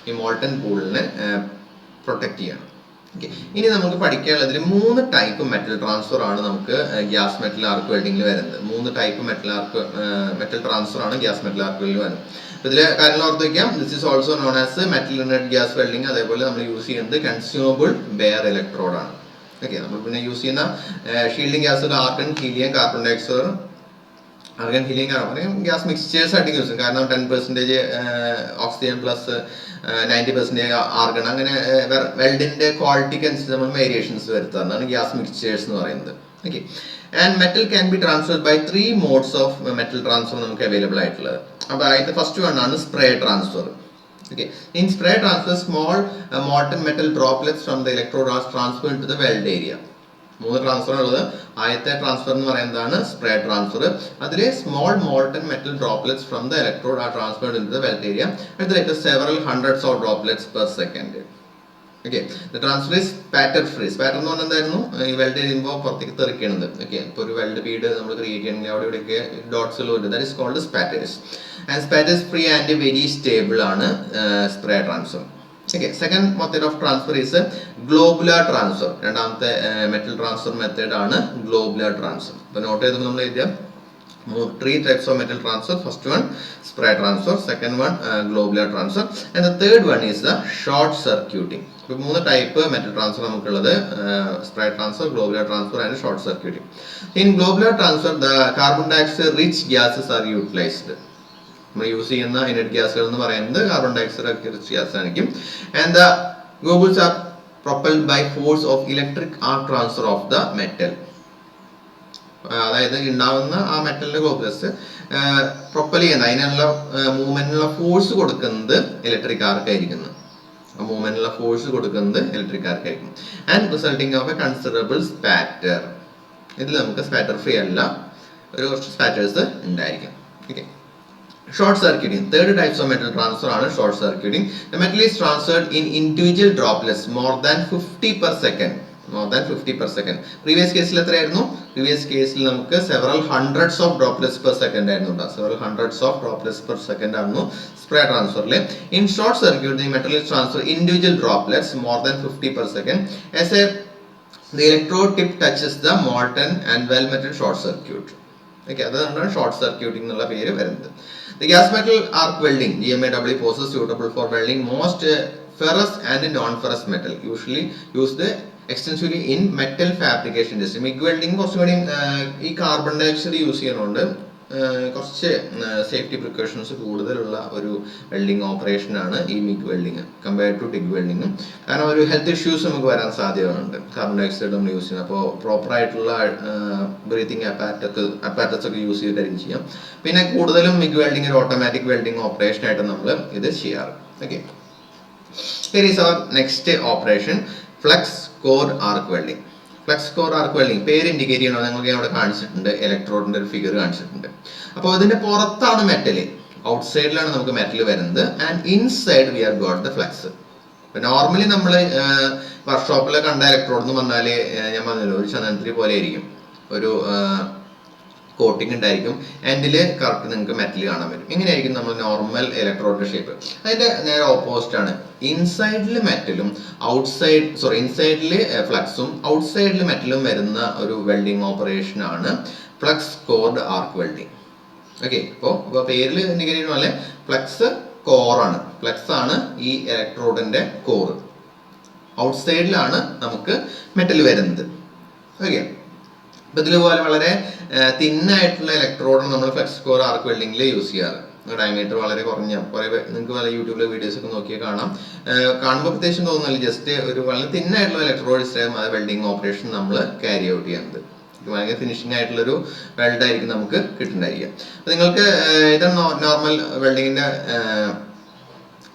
ഈ molten പൂളിനെ protect ചെയ്യണം. Okay, ഇനി നമുക്ക് പഠിക്കാനുള്ളതിൽ 3 ടൈപ്പ് മെറ്റൽ ട്രാൻസ്ഫർ ആണ് നമുക്ക് ഗ്യാസ് മെറ്റൽ ആർക്ക് വെൽഡിങ്ങിൽ വരുന്നത്. 3 ടൈപ്പ് മെറ്റൽ ട്രാൻസ്ഫർ ആണ് ഗ്യാസ് മെറ്റൽ ആർക്ക് വെൽഡിൽ വരുന്നത്. ഇതിലെ കാര്യങ്ങൾ ഓർത്ത് വയ്ക്കാം. This is also known as metal inert gas welding. അതേപോലെ നമ്മൾ യൂസ് ചെയ്യുന്നത് കൺസ്യൂമബിൾ ബെയർ ഇലക്ട്രോഡ് ആണ്. ഓക്കെ, നമ്മൾ പിന്നെ യൂസ് ചെയ്യുന്ന shielding gas argon, helium, carbon dioxide, argon, helium, carbon gas mixtures ആയിട്ട് യൂസ് ചെയ്യും. കാരണം 10% ഓക്സിജൻ പ്ലസ് 90% ആർഗൺ, അങ്ങനെ വെൽഡിന്റെ ക്വാളിറ്റിക്ക് അനുസരിച്ച് നമ്മൾ വേരിയേഷൻസ് വരുത്താറുണ്ട്. ഗ്യാസ് മിക്സ്ചേഴ്സ് എന്ന് പറയുന്നത്. Okay, and metal can be transferred by 3 modes of metal transfer നമുക്ക് അവൈലബിൾ ആയിട്ടുള്ളത്. അപ്പോൾ അതിന്റെ ഫസ്റ്റ് വൺ ആണ് spray transfer. Okay. In spray transfer, small molten metal droplets from the electrode are transferred to the weld area. 3 transfer ഉള്ളത്. ആദ്യത്തെ transfer എന്ന് പറയുന്നതാണ് spray transfer. അതിലെ small molten metal droplets from the electrode are transferred in the weld area at the rate of several hundreds of droplets per second. Okay, the transfer is spatter free. Spatter എന്ന് പറഞ്ഞാൽ എന്തായിരുന്നു? ഈ weld ചെയ്യുമ്പോൾ പുറത്തേക്ക് തെറിക്കുന്നത്. Okay, ഇപ്പോൾ ഒരു weld Bede നമ്മൾ create ചെയ്യണമെങ്കിൽ അവിടെ ഇവിടെയൊക്കെ ഡോട്ട്സ് ഉണ്ട്. That is called spatters. And spatters free and very stable ആണ് spray transfer. Okay, second method of transfer is globular transfer. രണ്ടാമത്തെ മെറ്റൽ ട്രാൻസ്ഫർ മെത്തേഡ് ആണ് ഗ്ലോബുലാർ ട്രാൻസ്ഫർ. ഇപ്പോൾ നോട്ട് ചെയ്ത് നമ്മൾ എഴുതിയ 3 types of metal transfer. First one spray transfer, second one globular transfer, and the third one is the short circuiting. So 3 type metal transfer നമുക്കുള്ളത് spray transfer, globular transfer and short circuiting. In globular transfer the carbon dioxide rich gases are utilized. നമ്മൾ use ചെയ്യുന്ന inert ഗ്യാസുകൾ എന്ന് പറയുന്നത് carbon dioxide rich gas ആയിരിക്കും. And the globules are propelled by force of electric arc transfer of the metal. അതായത് ഉണ്ടാവുന്ന ആ മെറ്റലിന്റെ ഗ്ലോബുലസ് Propel ചെയ്യുന്ന അതിനുള്ള മൂവ്മെന്റിനുള്ള ഫോഴ്സ് കൊടുക്കുന്നത് ഇലക്ട്രിക് ആർക്ക് ആയിരിക്കുന്നു. മൂവ്മെന്റിനുള്ള ഫോഴ്സ് കൊടുക്കുന്നത് ഇലക്ട്രിക് ആർക്ക് ആയിരിക്കും. And resulting of A considerable spatter. ഇതിൽ നമുക്ക് സ്പാറ്റർ ഫ്രീ അല്ല, ഒരു കുറച്ച് സ്പാറ്റേഴ്സ് ഉണ്ടായിരിക്കും. Okay, short circuiting. Third types of metal transfer ആണ് short circuiting. The metal is transferred in individual droplets more than 50 per second. More than 50 per second. Previous കേസിൽ എത്രയായിരുന്നു? Previous കേസിൽ നമുക്ക് several hundreds of droplets per second ആയിരുന്നു. Several hundreds of droplets per second ആയിരുന്നു spray transferൽ. In short circuit the metal is transferred individual droplets more than 50 per second as the electrode tip touches the molten and well metal short circuit. Okay, അതാണ് short circuiting എന്നുള്ള പേര് വരുന്നത്. The gas metal arc welding GMAW process suitable for welding most ferrous and non-ferrous metal, usually used extensively in metal fabrication industry. MIG welding കുറച്ചുകൂടി ഈ carbon dioxide use ചെയ്യുന്നതുകൊണ്ട് കുറച്ച് safety precautions കൂടുതലുള്ള ഒരു welding operation ആണ് ഈ MIG welding compared to TIG welding. കാരണം ഒരു ഹെൽത്ത് ഇഷ്യൂസ് നമുക്ക് വരാൻ സാധ്യതയുണ്ട് കാർബൺ ഡയോക്സൈഡ് നമ്മൾ യൂസ് ചെയ്യുന്നത്. അപ്പോൾ പ്രോപ്പർ ആയിട്ടുള്ള ബ്രീത്തിങ് അപ്പാരറ്റസ് ഒക്കെ യൂസ് ചെയ്തിട്ടായിരിക്കും ചെയ്യാം. പിന്നെ കൂടുതലും മിഗ് വെൽഡിങ് ഒരു ഓട്ടോമാറ്റിക് വെൽഡിങ് ഓപ്പറേഷൻ ആയിട്ട് നമ്മൾ ഇത് ചെയ്യാറ്. Okay, here is our next operation, flux core arc welding. Flux core arc welding പേര് ഇൻഡിക്കേറ്റ് ചെയ്യണോ? നിങ്ങൾക്ക് അവിടെ കാണിച്ചിട്ടുണ്ട്, ഇലക്ട്രോഡിന്റെ ഒരു ഫിഗർ കാണിച്ചിട്ടുണ്ട്. അപ്പോൾ ഇതിന്റെ പുറത്താണ് മെറ്റല്, ഔട്ട് സൈഡിലാണ് നമുക്ക് മെറ്റൽ വരുന്നത്. And inside we are got the flux. Normally നമ്മൾ വർക്ക്ഷോപ്പിൽ കണ്ട ഇലക്ട്രോഡ് എന്ന് പറഞ്ഞാല് ഞാൻ പറഞ്ഞല്ലോ ഒരു ചന്ദനത്തിരി പോലെ ആയിരിക്കും, ഒരു കോട്ടിംഗ് ഉണ്ടായിരിക്കും. എൻഡിൽ കറക്റ്റ് നിങ്ങൾക്ക് മെറ്റൽ കാണാൻ പറ്റും. ഇങ്ങനെയായിരിക്കും നമ്മൾ നോർമൽ ഇലക്ട്രോഡിന്റെ ഷേപ്പ്. അതിന്റെ നേരെ ഓപ്പോസിറ്റ് ആണ്. ഇൻസൈഡിൽ മെറ്റലും ഇൻസൈഡിൽ ഫ്ലക്സും ഔട്ട്സൈഡിൽ മെറ്റലും വരുന്ന ഒരു വെൽഡിംഗ് ഓപ്പറേഷൻ ആണ് flux cored arc welding. Okay, ഇപ്പോൾ പേരിൽ ഇൻഡിക്കേറ്റ് പോലെ ഫ്ലക്സ് കോറാണ്. ഫ്ലക്സ് ആണ് ഈ ഇലക്ട്രോഡിന്റെ കോർ. ഔട്ട്സൈഡിലാണ് നമുക്ക് മെറ്റൽ വരുന്നത്. ഓക്കെ, ഇപ്പൊ ഇതിലുപോലെ വളരെ തിന്നായിട്ടുള്ള ഇലക്ട്രോഡാണ് നമ്മൾ ഫ്ലക്സ് കോർ ആർക്ക് വെൽഡിംഗിൽ യൂസ് ചെയ്യാറ്. ഡയമീറ്റർ വളരെ കുറഞ്ഞ നിങ്ങൾക്ക് പല യൂട്യൂബിലെ വീഡിയോസ് ഒക്കെ നോക്കിയാൽ കാണുമ്പോൾ പ്രത്യേകിച്ച് തോന്നുന്നില്ല. ജസ്റ്റ് ഒരു വളരെ തിന്നായിട്ടുള്ള ഇലക്ട്രോഡ് ഇഷ്ടം അത് വെൽഡിംഗ് ഓപ്പറേഷൻ നമ്മൾ ക്യാരി ഔട്ട് ചെയ്യുന്നത്. ഭയങ്കര ഫിനിഷിംഗ് ആയിട്ടുള്ളൊരു വെൽഡ് ആയിരിക്കും നമുക്ക് കിട്ടുന്നുണ്ടായിരിക്കും. അപ്പൊ നിങ്ങൾക്ക് ഇതാണ് നോർമൽ വെൽഡിങ്ങിന്റെ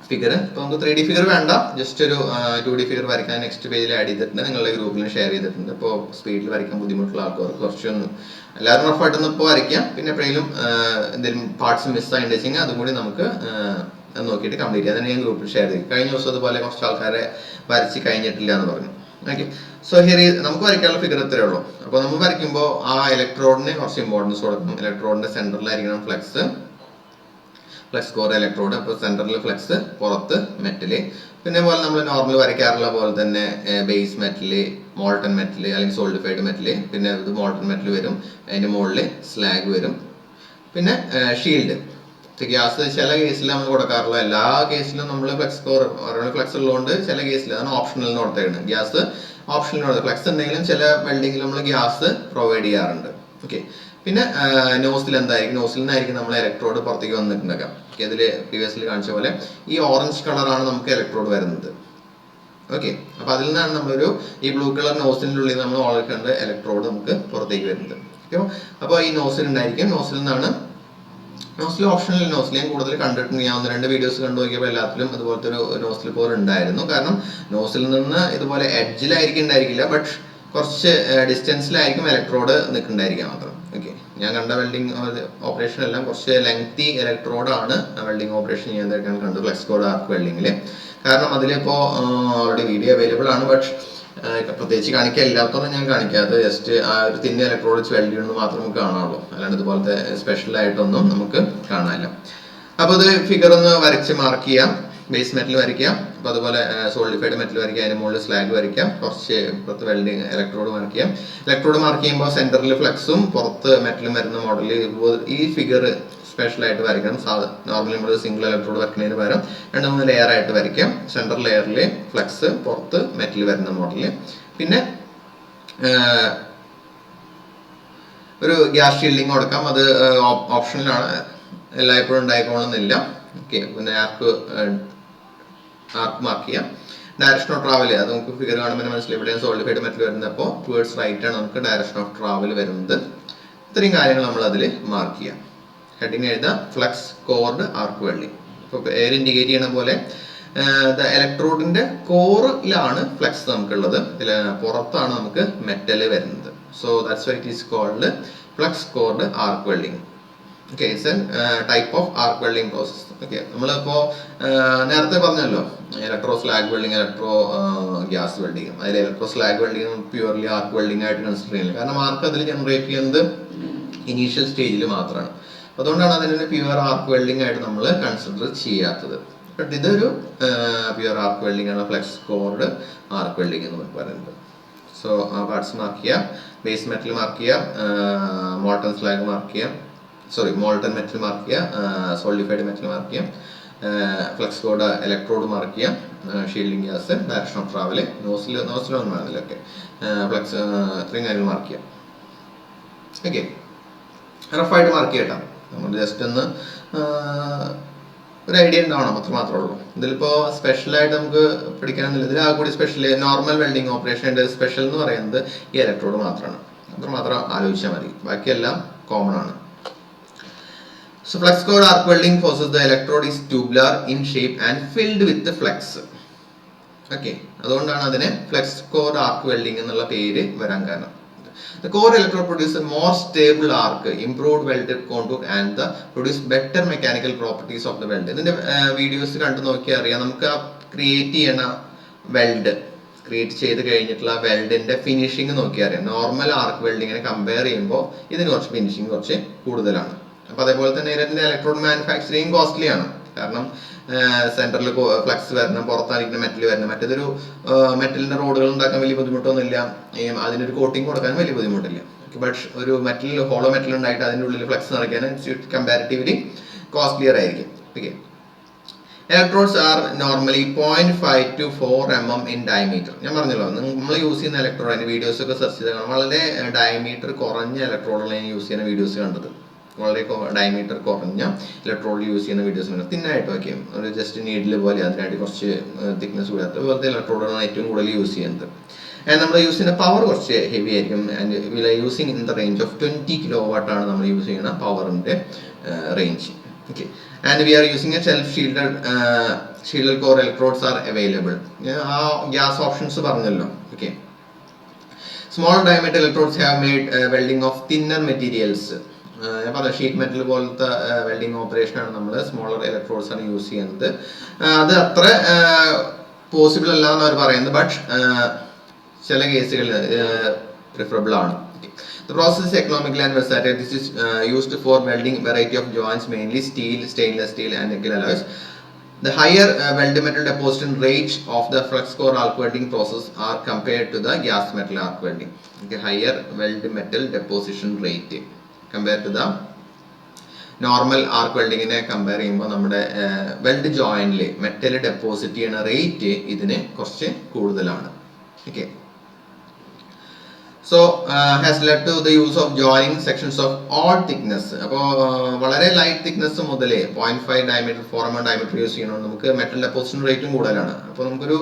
ഫിഗർ. ഇപ്പോൾ നമുക്ക് 3D ഫിഗർ വേണ്ട, ജസ്റ്റ് ഒരു 2D ഫിഗർ വരയ്ക്കാൻ നെക്സ്റ്റ് പേജിൽ ആഡ് ചെയ്തിട്ടുണ്ട്, നിങ്ങളുടെ ഗ്രൂപ്പിൽ ഷെയർ ചെയ്തിട്ടുണ്ട്. ഇപ്പോൾ സ്പീഡിൽ വരയ്ക്കാൻ ബുദ്ധിമുട്ടുള്ള ആൾക്കാർക്ക് കുറച്ചൊന്ന് എല്ലാവരും റഫായിട്ടൊന്നും ഇപ്പോൾ വരയ്ക്കാം. പിന്നെ എപ്പോഴെങ്കിലും എന്തെങ്കിലും പാർട്സ് മിസ്സായിട്ട് വെച്ചെങ്കിൽ അതും കൂടി നമുക്ക് നോക്കിയിട്ട് കംപ്ലീറ്റ് ചെയ്യാം. അതിന് ഞാൻ ഗ്രൂപ്പിൽ ഷെയർ ചെയ്യും. കഴിഞ്ഞ ദിവസം അതുപോലെ കുറച്ച് ആൾക്കാരെ വരച്ച് കഴിഞ്ഞിട്ടില്ല എന്ന് പറഞ്ഞു. ഓക്കെ, സോ ഹിയർ നമുക്ക് വരയ്ക്കാനുള്ള ഫിഗർ ഇത്രയേ ഉള്ളൂ. അപ്പോൾ നമ്മൾ വരയ്ക്കുമ്പോൾ ആ ഇലക്ട്രോഡിന് കുറച്ച് ഇമ്പോർട്ടൻസ് കൊടുക്കണം. ഇലക്ട്രോഡിന്റെ സെന്ററിലായിരിക്കണം ഫ്ലക്സ്. Flex core electrode. അപ്പോൾ സെൻറ്ററിൽ ഫ്ലെക്സ്, പുറത്ത് മെറ്റല്. പിന്നെ പോലെ നമ്മൾ നോർമൽ വരയ്ക്കാറുള്ള പോലെ തന്നെ ബേസ് മെറ്റല്, മോൾട്ടൺ മെറ്റല് അല്ലെങ്കിൽ സോൾഡിഫൈഡ് മെറ്റല്, പിന്നെ ഇത് മോൾട്ടൺ മെറ്റൽ വരും, അതിൻ്റെ മുകളിൽ സ്ലാഗ് വരും, പിന്നെ ഷീൽഡ്. ഗ്യാസ് ചില കേസിൽ നമ്മൾ കൊടുക്കാറുള്ള എല്ലാ കേസിലും നമ്മൾ ഫ്ലെക്സ് കോർ ഫ്ലെക്സ് ഉള്ളതുകൊണ്ട് ചില കേസിൽ അതാണ് ഓപ്ഷണലിന് കൊടുത്തേക്കുന്നത്. ഗ്യാസ് ഓപ്ഷണലിന് ഫ്ലെക്സ് ഉണ്ടെങ്കിലും ചില വെൽഡിങ്ങിൽ നമ്മൾ ഗ്യാസ് പ്രൊവൈഡ് ചെയ്യാറുണ്ട്. ഓക്കെ. പിന്നെ നോസിൽ എന്തായിരിക്കും, നോസിൽ നിന്നായിരിക്കും നമ്മൾ ഇലക്ട്രോഡ് പുറത്തേക്ക് വന്നിട്ടുണ്ടാക്കാം. ഇതിൽ പ്രീവിയസ്ലി കാണിച്ച പോലെ ഈ ഓറഞ്ച് കളറാണ് നമുക്ക് ഇലക്ട്രോഡ് വരുന്നത്. ഓക്കെ. അപ്പൊ അതിൽ നിന്നാണ് നമ്മളൊരു ഈ ബ്ലൂ കളർ നോസിലിൻ്റെ ഉള്ളിൽ നമ്മൾ ഓൾറെഡി കണ്ട് ഇലക്ട്രോഡ് നമുക്ക് പുറത്തേക്ക് വരുന്നത്. ഓക്കെ. അപ്പോൾ ഈ നോസിൽ ഉണ്ടായിരിക്കും. നോസിൽ നിന്നാണ് നോസിൽ ഓപ്ഷണൽ നോസിൽ ഞാൻ കൂടുതൽ കണ്ടിട്ടുണ്ട്. ഞാൻ 1-2 വീഡിയോസ് കണ്ടു നോക്കിയപ്പോൾ എല്ലാത്തിലും അതുപോലത്തെ ഒരു നോസിൽ പോലെ ഉണ്ടായിരുന്നു. കാരണം നോസിൽ നിന്ന് ഇതുപോലെ എഡ്ജിലായിരിക്കും ഉണ്ടായിരിക്കില്ല, ബട്ട് കുറച്ച് ഡിസ്റ്റൻസിലായിരിക്കും ഇലക്ട്രോഡ് നിൽക്കുന്നുണ്ടായിരിക്കാം മാത്രം. ഓക്കെ. ഞാൻ കണ്ട വെൽഡിങ് ഓപ്പറേഷൻ എല്ലാം കുറച്ച് ലെങ്തി ഇലക്ട്രോഡാണ് വെൽഡിങ് ഓപ്പറേഷൻ ചെയ്യുന്നതായിട്ടാണ് കണ്ടത് ഫ്ലെക്സ് കോർ ആർക്ക് വെൽഡിങ്ങിൽ. കാരണം അതിലിപ്പോൾ ഓൾറെഡി വീഡിയോ അവൈലബിൾ ആണ്, ബട്ട് പ്രത്യേകിച്ച് കാണിക്കാൻ ഇല്ലാത്തതുകൊണ്ട് ഞാൻ കാണിക്കാതെ ജസ്റ്റ് ആ ഒരു തിന്ന ഇലക്ട്രോഡ് വെച്ച് വെൽഡ് ചെയ്യുന്നത് മാത്രം നമുക്ക് കാണാറുള്ളൂ. അല്ലാണ്ട് ഇതുപോലത്തെ സ്പെഷ്യലായിട്ടൊന്നും നമുക്ക് കാണാനില്ല. അപ്പോൾ ഇത് ഫിഗർ ഒന്ന് വരച്ച് മാർക്ക് ചെയ്യാം. ബേസ് മെറ്റൽ വരയ്ക്കാം. അപ്പോൾ അതുപോലെ സോൾഡിഫൈഡ് മെറ്റൽ വരയ്ക്കാം, അതിന് മുകളിൽ സ്ലാഗ് വരയ്ക്കാം, കുറച്ച് പുറത്ത് വെൽഡിങ് ഇലക്ട്രോഡ് മാർക്ക് ചെയ്യാം. ഇലക്ട്രോഡ് മാർക്ക് ചെയ്യുമ്പോൾ സെൻറ്ററിൽ ഫ്ലെക്സും പുറത്ത് മെറ്റലും വരുന്ന മോഡൽ ഈ ഫിഗർ സ്പെഷ്യലായിട്ട് വരയ്ക്കണം. നോർമലി നമ്മൾ സിംഗിൾ ഇലക്ട്രോഡ് വരയ്ക്കുന്നതിന് പകരം 2-3 ലെയർ ആയിട്ട് വരയ്ക്കാം. സെൻട്രൽ ലെയറിൽ ഫ്ലെക്സ്, പുറത്ത് മെറ്റൽ വരുന്ന മോഡല്. പിന്നെ ഒരു ഗ്യാസ് ഷീൽഡിങ് കൊടുക്കാം. അത് ഓപ്ഷനിലാണ്, എല്ലായ്പ്പോഴും ഉണ്ടായിക്കോണമെന്നില്ല. ഓക്കെ. പിന്നെ ആർക്ക് മാർക്ക് ചെയ്യാം. ഡയറക്ഷൻ ഓഫ് ട്രാവൽ അത് നമുക്ക് ഫിഗർ കാണുമ്പോൾ മനസ്സിലായി. ഇവിടെ സോൾഡിഫൈഡ് മെറ്റൽ വരുന്നപ്പോൾ ടുവേർഡ്സ് റൈറ്റ് ആണ് നമുക്ക് ഡയറക്ഷൻ ഓഫ് ട്രാവൽ വരുന്നത്. ഇത്രയും കാര്യങ്ങൾ നമ്മൾ അതിൽ മാർക്ക് ചെയ്യാം. ഹെഡിങ് എഴുതാം, ഫ്ലെക്സ് കോർഡ് ആർക്ക് വെൽഡിങ്. ഇപ്പോൾ പേര് ഇൻഡിക്കേറ്റ് ചെയ്യണ പോലെ ഇലക്ട്രോഡിന്റെ കോറിലാണ് ഫ്ലെക്സ് നമുക്കുള്ളത്, പുറത്താണ് നമുക്ക് മെറ്റൽ വരുന്നത്. So that's why it is called flux cored arc welding. Okay. It's a type of arc welding process. Okay. നമ്മളിപ്പോൾ നേരത്തെ പറഞ്ഞല്ലോ electro slag welding, electro gas welding. അതിൽ electro slag welding purely arc welding ആയിട്ട് consider ചെയ്യുന്നത്. കാരണം ആർക്ക് അതിൽ generate ചെയ്യുന്നത് initial സ്റ്റേജിൽ മാത്രമാണ്. അതുകൊണ്ടാണ് അതിനെ പ്യുവർ ആർക്ക് വെൽഡിങ് ആയിട്ട് നമ്മൾ കൺസിഡർ ചെയ്യാത്തത്. ബട്ട് ഇതൊരു പ്യുവർ ആർക്ക് വെൽഡിങ് ആണ്, ഫ്ലെക്സ് കോർഡ് ആർക്ക് വെൽഡിങ് എന്ന് പറയുന്നത്. സോ പാർട്സ് മാർക്ക് ചെയ്യാം. ബേസ് മെറ്റൽ മാർക്ക് ചെയ്യാം, മോൾട്ടൺ സ്ലാഗ് മാർക്ക് ചെയ്യാം, മോൾട്ടൺ മെറ്റൽ മാർക്ക് ചെയ്യാം, സോൾഡിഫൈഡ് മെറ്റൽ മാർക്ക് ചെയ്യാം, ഫ്ലെക്സ് കോർഡ് ഇലക്ട്രോഡ് മാർക്ക് ചെയ്യാം, shielding gas, direction of travel, നോസിലൊന്നും വേണമെന്നില്ല. ഓക്കെ. ഫ്ലെക്സ് ഇത്രയും കാര്യങ്ങൾ മാർക്ക് ചെയ്യാം. ഓക്കെ. റഫായിട്ട് മാർക്ക് ചെയ്യട്ടോ. നമ്മൾ ജസ്റ്റ് ഒന്ന് ഒരു ഐഡിയ ഉണ്ടാവണം, അത്ര മാത്രമേ ഉള്ളൂ. ഇതിലിപ്പോൾ സ്പെഷ്യലായിട്ട് നമുക്ക് പഠിക്കാനൊന്നുമില്ല. ഇതിൽ ആ കൂടി സ്പെഷ്യൽ നോർമൽ വെൽഡിങ് ഓപ്പറേഷൻ്റെ സ്പെഷ്യൽ എന്ന് പറയുന്നത് ഈ ഇലക്ട്രോഡ് മാത്രമാണ്. അത്രമാത്രം ആലോചിച്ചാൽ മതി, ബാക്കിയെല്ലാം കോമൺ ആണ്. So flex core arc welding process, the electrode is tubular in shape and filled with the flex. Okay, അതുകൊണ്ടാണ് അതിനെ ഫ്ലെക്സ് കോർ ആർക്ക് വെൽഡിംഗ് എന്നുള്ള പേര് വരാൻ കാരണം. The core electrode produces more stable arc, improved welded contour and the produce better mechanical properties of the weld. ഇതിന്റെ videos കണ്ടു നോക്കിയാൽ അറിയാം, നമുക്ക് ക്രിയേറ്റ് ചെയ്യണ വെൽഡ് ക്രിയേറ്റ് ചെയ്ത് കഴിഞ്ഞിട്ടുള്ള വെൽഡിന്റെ ഫിനിഷിംഗ് നോക്കിയാൽ അറിയാം. നോർമൽ ആർക്ക് വെൽഡിങ്ങിനെ കമ്പയർ ചെയ്യുമ്പോൾ ഇതിന് കുറച്ച് ഫിനിഷിംഗ് കുറച്ച് കൂടുതലാണ്. അപ്പൊ അതേപോലെ തന്നെ ഇതിന്റെ ഇലക്ട്രോഡ് മാനുഫാക്ചറിങ് കോസ്റ്റ്ലി ആണ്. കാരണം സെന്ററിൽ ഫ്ലക്സ് വരണം, പുറത്തായിരിക്കുന്ന മെറ്റൽ വരണം. മറ്റേതൊരു മെറ്റലിന്റെ റോഡുകൾ ഉണ്ടാക്കാൻ വലിയ ബുദ്ധിമുട്ടൊന്നുമില്ല, അതിനൊരു കോട്ടിങ് കൊടുക്കാനും വലിയ ബുദ്ധിമുട്ടില്ല. ബട്ട് ഒരു മെറ്റൽ ഹോളോ മെറ്റൽ ഉണ്ടായിട്ട് അതിൻ്റെ ഉള്ളിൽ ഫ്ലക്സ് നിറയ്ക്കാൻ കമ്പാരിറ്റീവ്ലി കോസ്റ്റ്ലിയർ ആയിരിക്കും. Okay. Electrodes R normally 0.5 to 4 mm in diameter. ഞാൻ പറഞ്ഞല്ലോ, നമ്മൾ യൂസ് ചെയ്യുന്ന ഇലക്ട്രോഡ് അതിന്റെ വീഡിയോസ് ഒക്കെ സെർച്ച് ചെയ്ത് കാണാം. വളരെ ഡയമീറ്റർ കുറഞ്ഞ ഇലക്ട്രോഡുകളാണ് യൂസ് ചെയ്യുന്ന വീഡിയോസ് കണ്ടത്. വളരെ ഡയമീറ്റർ കുറഞ്ഞ ഇലക്ട്രോഡ് യൂസ് ചെയ്യുന്ന വീഡിയോസ് തിന്നായിട്ട് വയ്ക്കും. ഒരു ജസ്റ്റ് നീഡിൽ പോലെ അതിനായിട്ട് കുറച്ച് തിക്നെസ് കൂടാത്ത പോലത്തെ ഇലക്ട്രോഡുകളാണ് ഏറ്റവും കൂടുതൽ യൂസ് ചെയ്യുന്നത്. നമ്മൾ യൂസ് ചെയ്യുന്ന പവർ കുറച്ച് ഹെവി ആയിരിക്കും. And we are using in the range of 20 kW ആണ് നമ്മൾ യൂസ് ചെയ്യുന്ന പവറിന്റെ range. Okay. And we are using A self shielded core electrodes are available. ആ ഗ്യാസ് ഓപ്ഷൻസ് പറഞ്ഞല്ലോ. Okay. Small diameter electrodes have made welding of thinner materials. ഞാൻ പറഞ്ഞ sheet metal പോലത്തെ welding ഓപ്പറേഷനാണ് നമ്മൾ സ്മോളർ ഇലക്ട്രോഡ്സ് ആണ് use ചെയ്യുന്നത്. അത് അത്ര പോസിബിൾ അല്ല എന്ന് അവർ പറയുന്നത്, ബട്ട് ചില കേസുകളിൽ പ്രിഫറബിൾ ആണ്. The process is economical and versatile. This is used for welding variety of joints, mainly steel, stainless steel and nickel alloys. The higher weld metal deposition rate of the flux core arc welding process are compared to the gas metal arc welding. Okay, higher weld metal deposition rate compared to the normal arc വെൽഡിങ്ങിനെ compare ചെയ്യുമ്പോൾ നമ്മുടെ weld ജോയിന്റിൽ metal deposit ചെയ്യുന്ന rate ഇതിന് കുറച്ച് കൂടുതലാണ്. Okay, so has led to the use of joining sections of all thickness. അപ്പോൾ വളരെ ലൈറ്റ് തിക്നെസ് മുതൽ 0.5 ഡയമീറ്റർ 4 mm ഡയമീറ്റർ യൂസ് ചെയ്യണം. നമുക്ക് മെറ്റൽ ഡെപ്പോസിഷൻ റേറ്റും കൂടുതലാണ്. അപ്പോൾ നമുക്കൊരു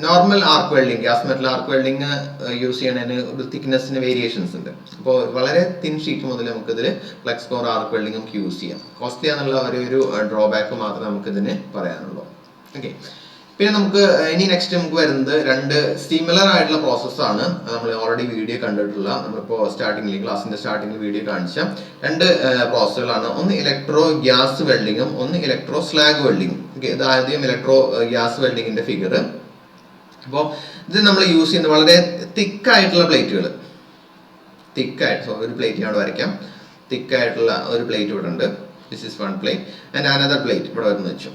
നോർമൽ ആർക്ക് വെൽഡിങ്, ഗ്യാസ് മെറ്റൽ ആർക്ക് വെൽഡിങ് യൂസ് ചെയ്യുന്നതിന് ഒരു തിക്നെസ്സിന് വേരിയേഷൻസ് ഉണ്ട്. അപ്പോൾ വളരെ തിൻ ഷീറ്റ് മുതൽ നമുക്കിതിൽ ഫ്ലെക്സ് കോർ ആർക്ക് വെൽഡിങ് നമുക്ക് യൂസ് ചെയ്യാം. കോസ്റ്റ്ലി എന്നുള്ള ഒരു ഡ്രോബാക്ക് മാത്രമേ നമുക്കിതിന് പറയാനുള്ളൂ. ഓക്കെ, പിന്നെ നമുക്ക് ഇനി നെക്സ്റ്റ് നമുക്ക് വരുന്നത് രണ്ട് സിമിലർ ആയിട്ടുള്ള പ്രോസസ്സാണ്. നമ്മൾ ഓൾറെഡി വീഡിയോ കണ്ടിട്ടുള്ള, നമ്മളിപ്പോൾ സ്റ്റാർട്ടിങ്ങിൽ ക്ലാസിന്റെ സ്റ്റാർട്ടിങ്ങിൽ വീഡിയോ കാണിച്ച രണ്ട് പ്രോസസ്സുകളാണ്. ഒന്ന് ഇലക്ട്രോ ഗ്യാസ് വെൽഡിങ്ങും ഒന്ന് ഇലക്ട്രോ സ്ലാഗ് വെൽഡിങ്ങും. ഓക്കെ, ഇത് ആദ്യം ഇലക്ട്രോ ഗ്യാസ് വെൽഡിങ്ങിന്റെ ഫിഗർ. അപ്പോൾ ഇത് നമ്മൾ യൂസ് ചെയ്യുന്നത് വളരെ തിക്കായിട്ടുള്ള പ്ലേറ്റുകൾ, തിക്കായിട്ട് ഒരു പ്ലേറ്റ് ഞാൻ വരയ്ക്കാം. തിക്കായിട്ടുള്ള ഒരു പ്ലേറ്റ് ഇവിടെ ഉണ്ട്. This is one plate and another plate ഇവിടെ വരുന്ന വെച്ചു.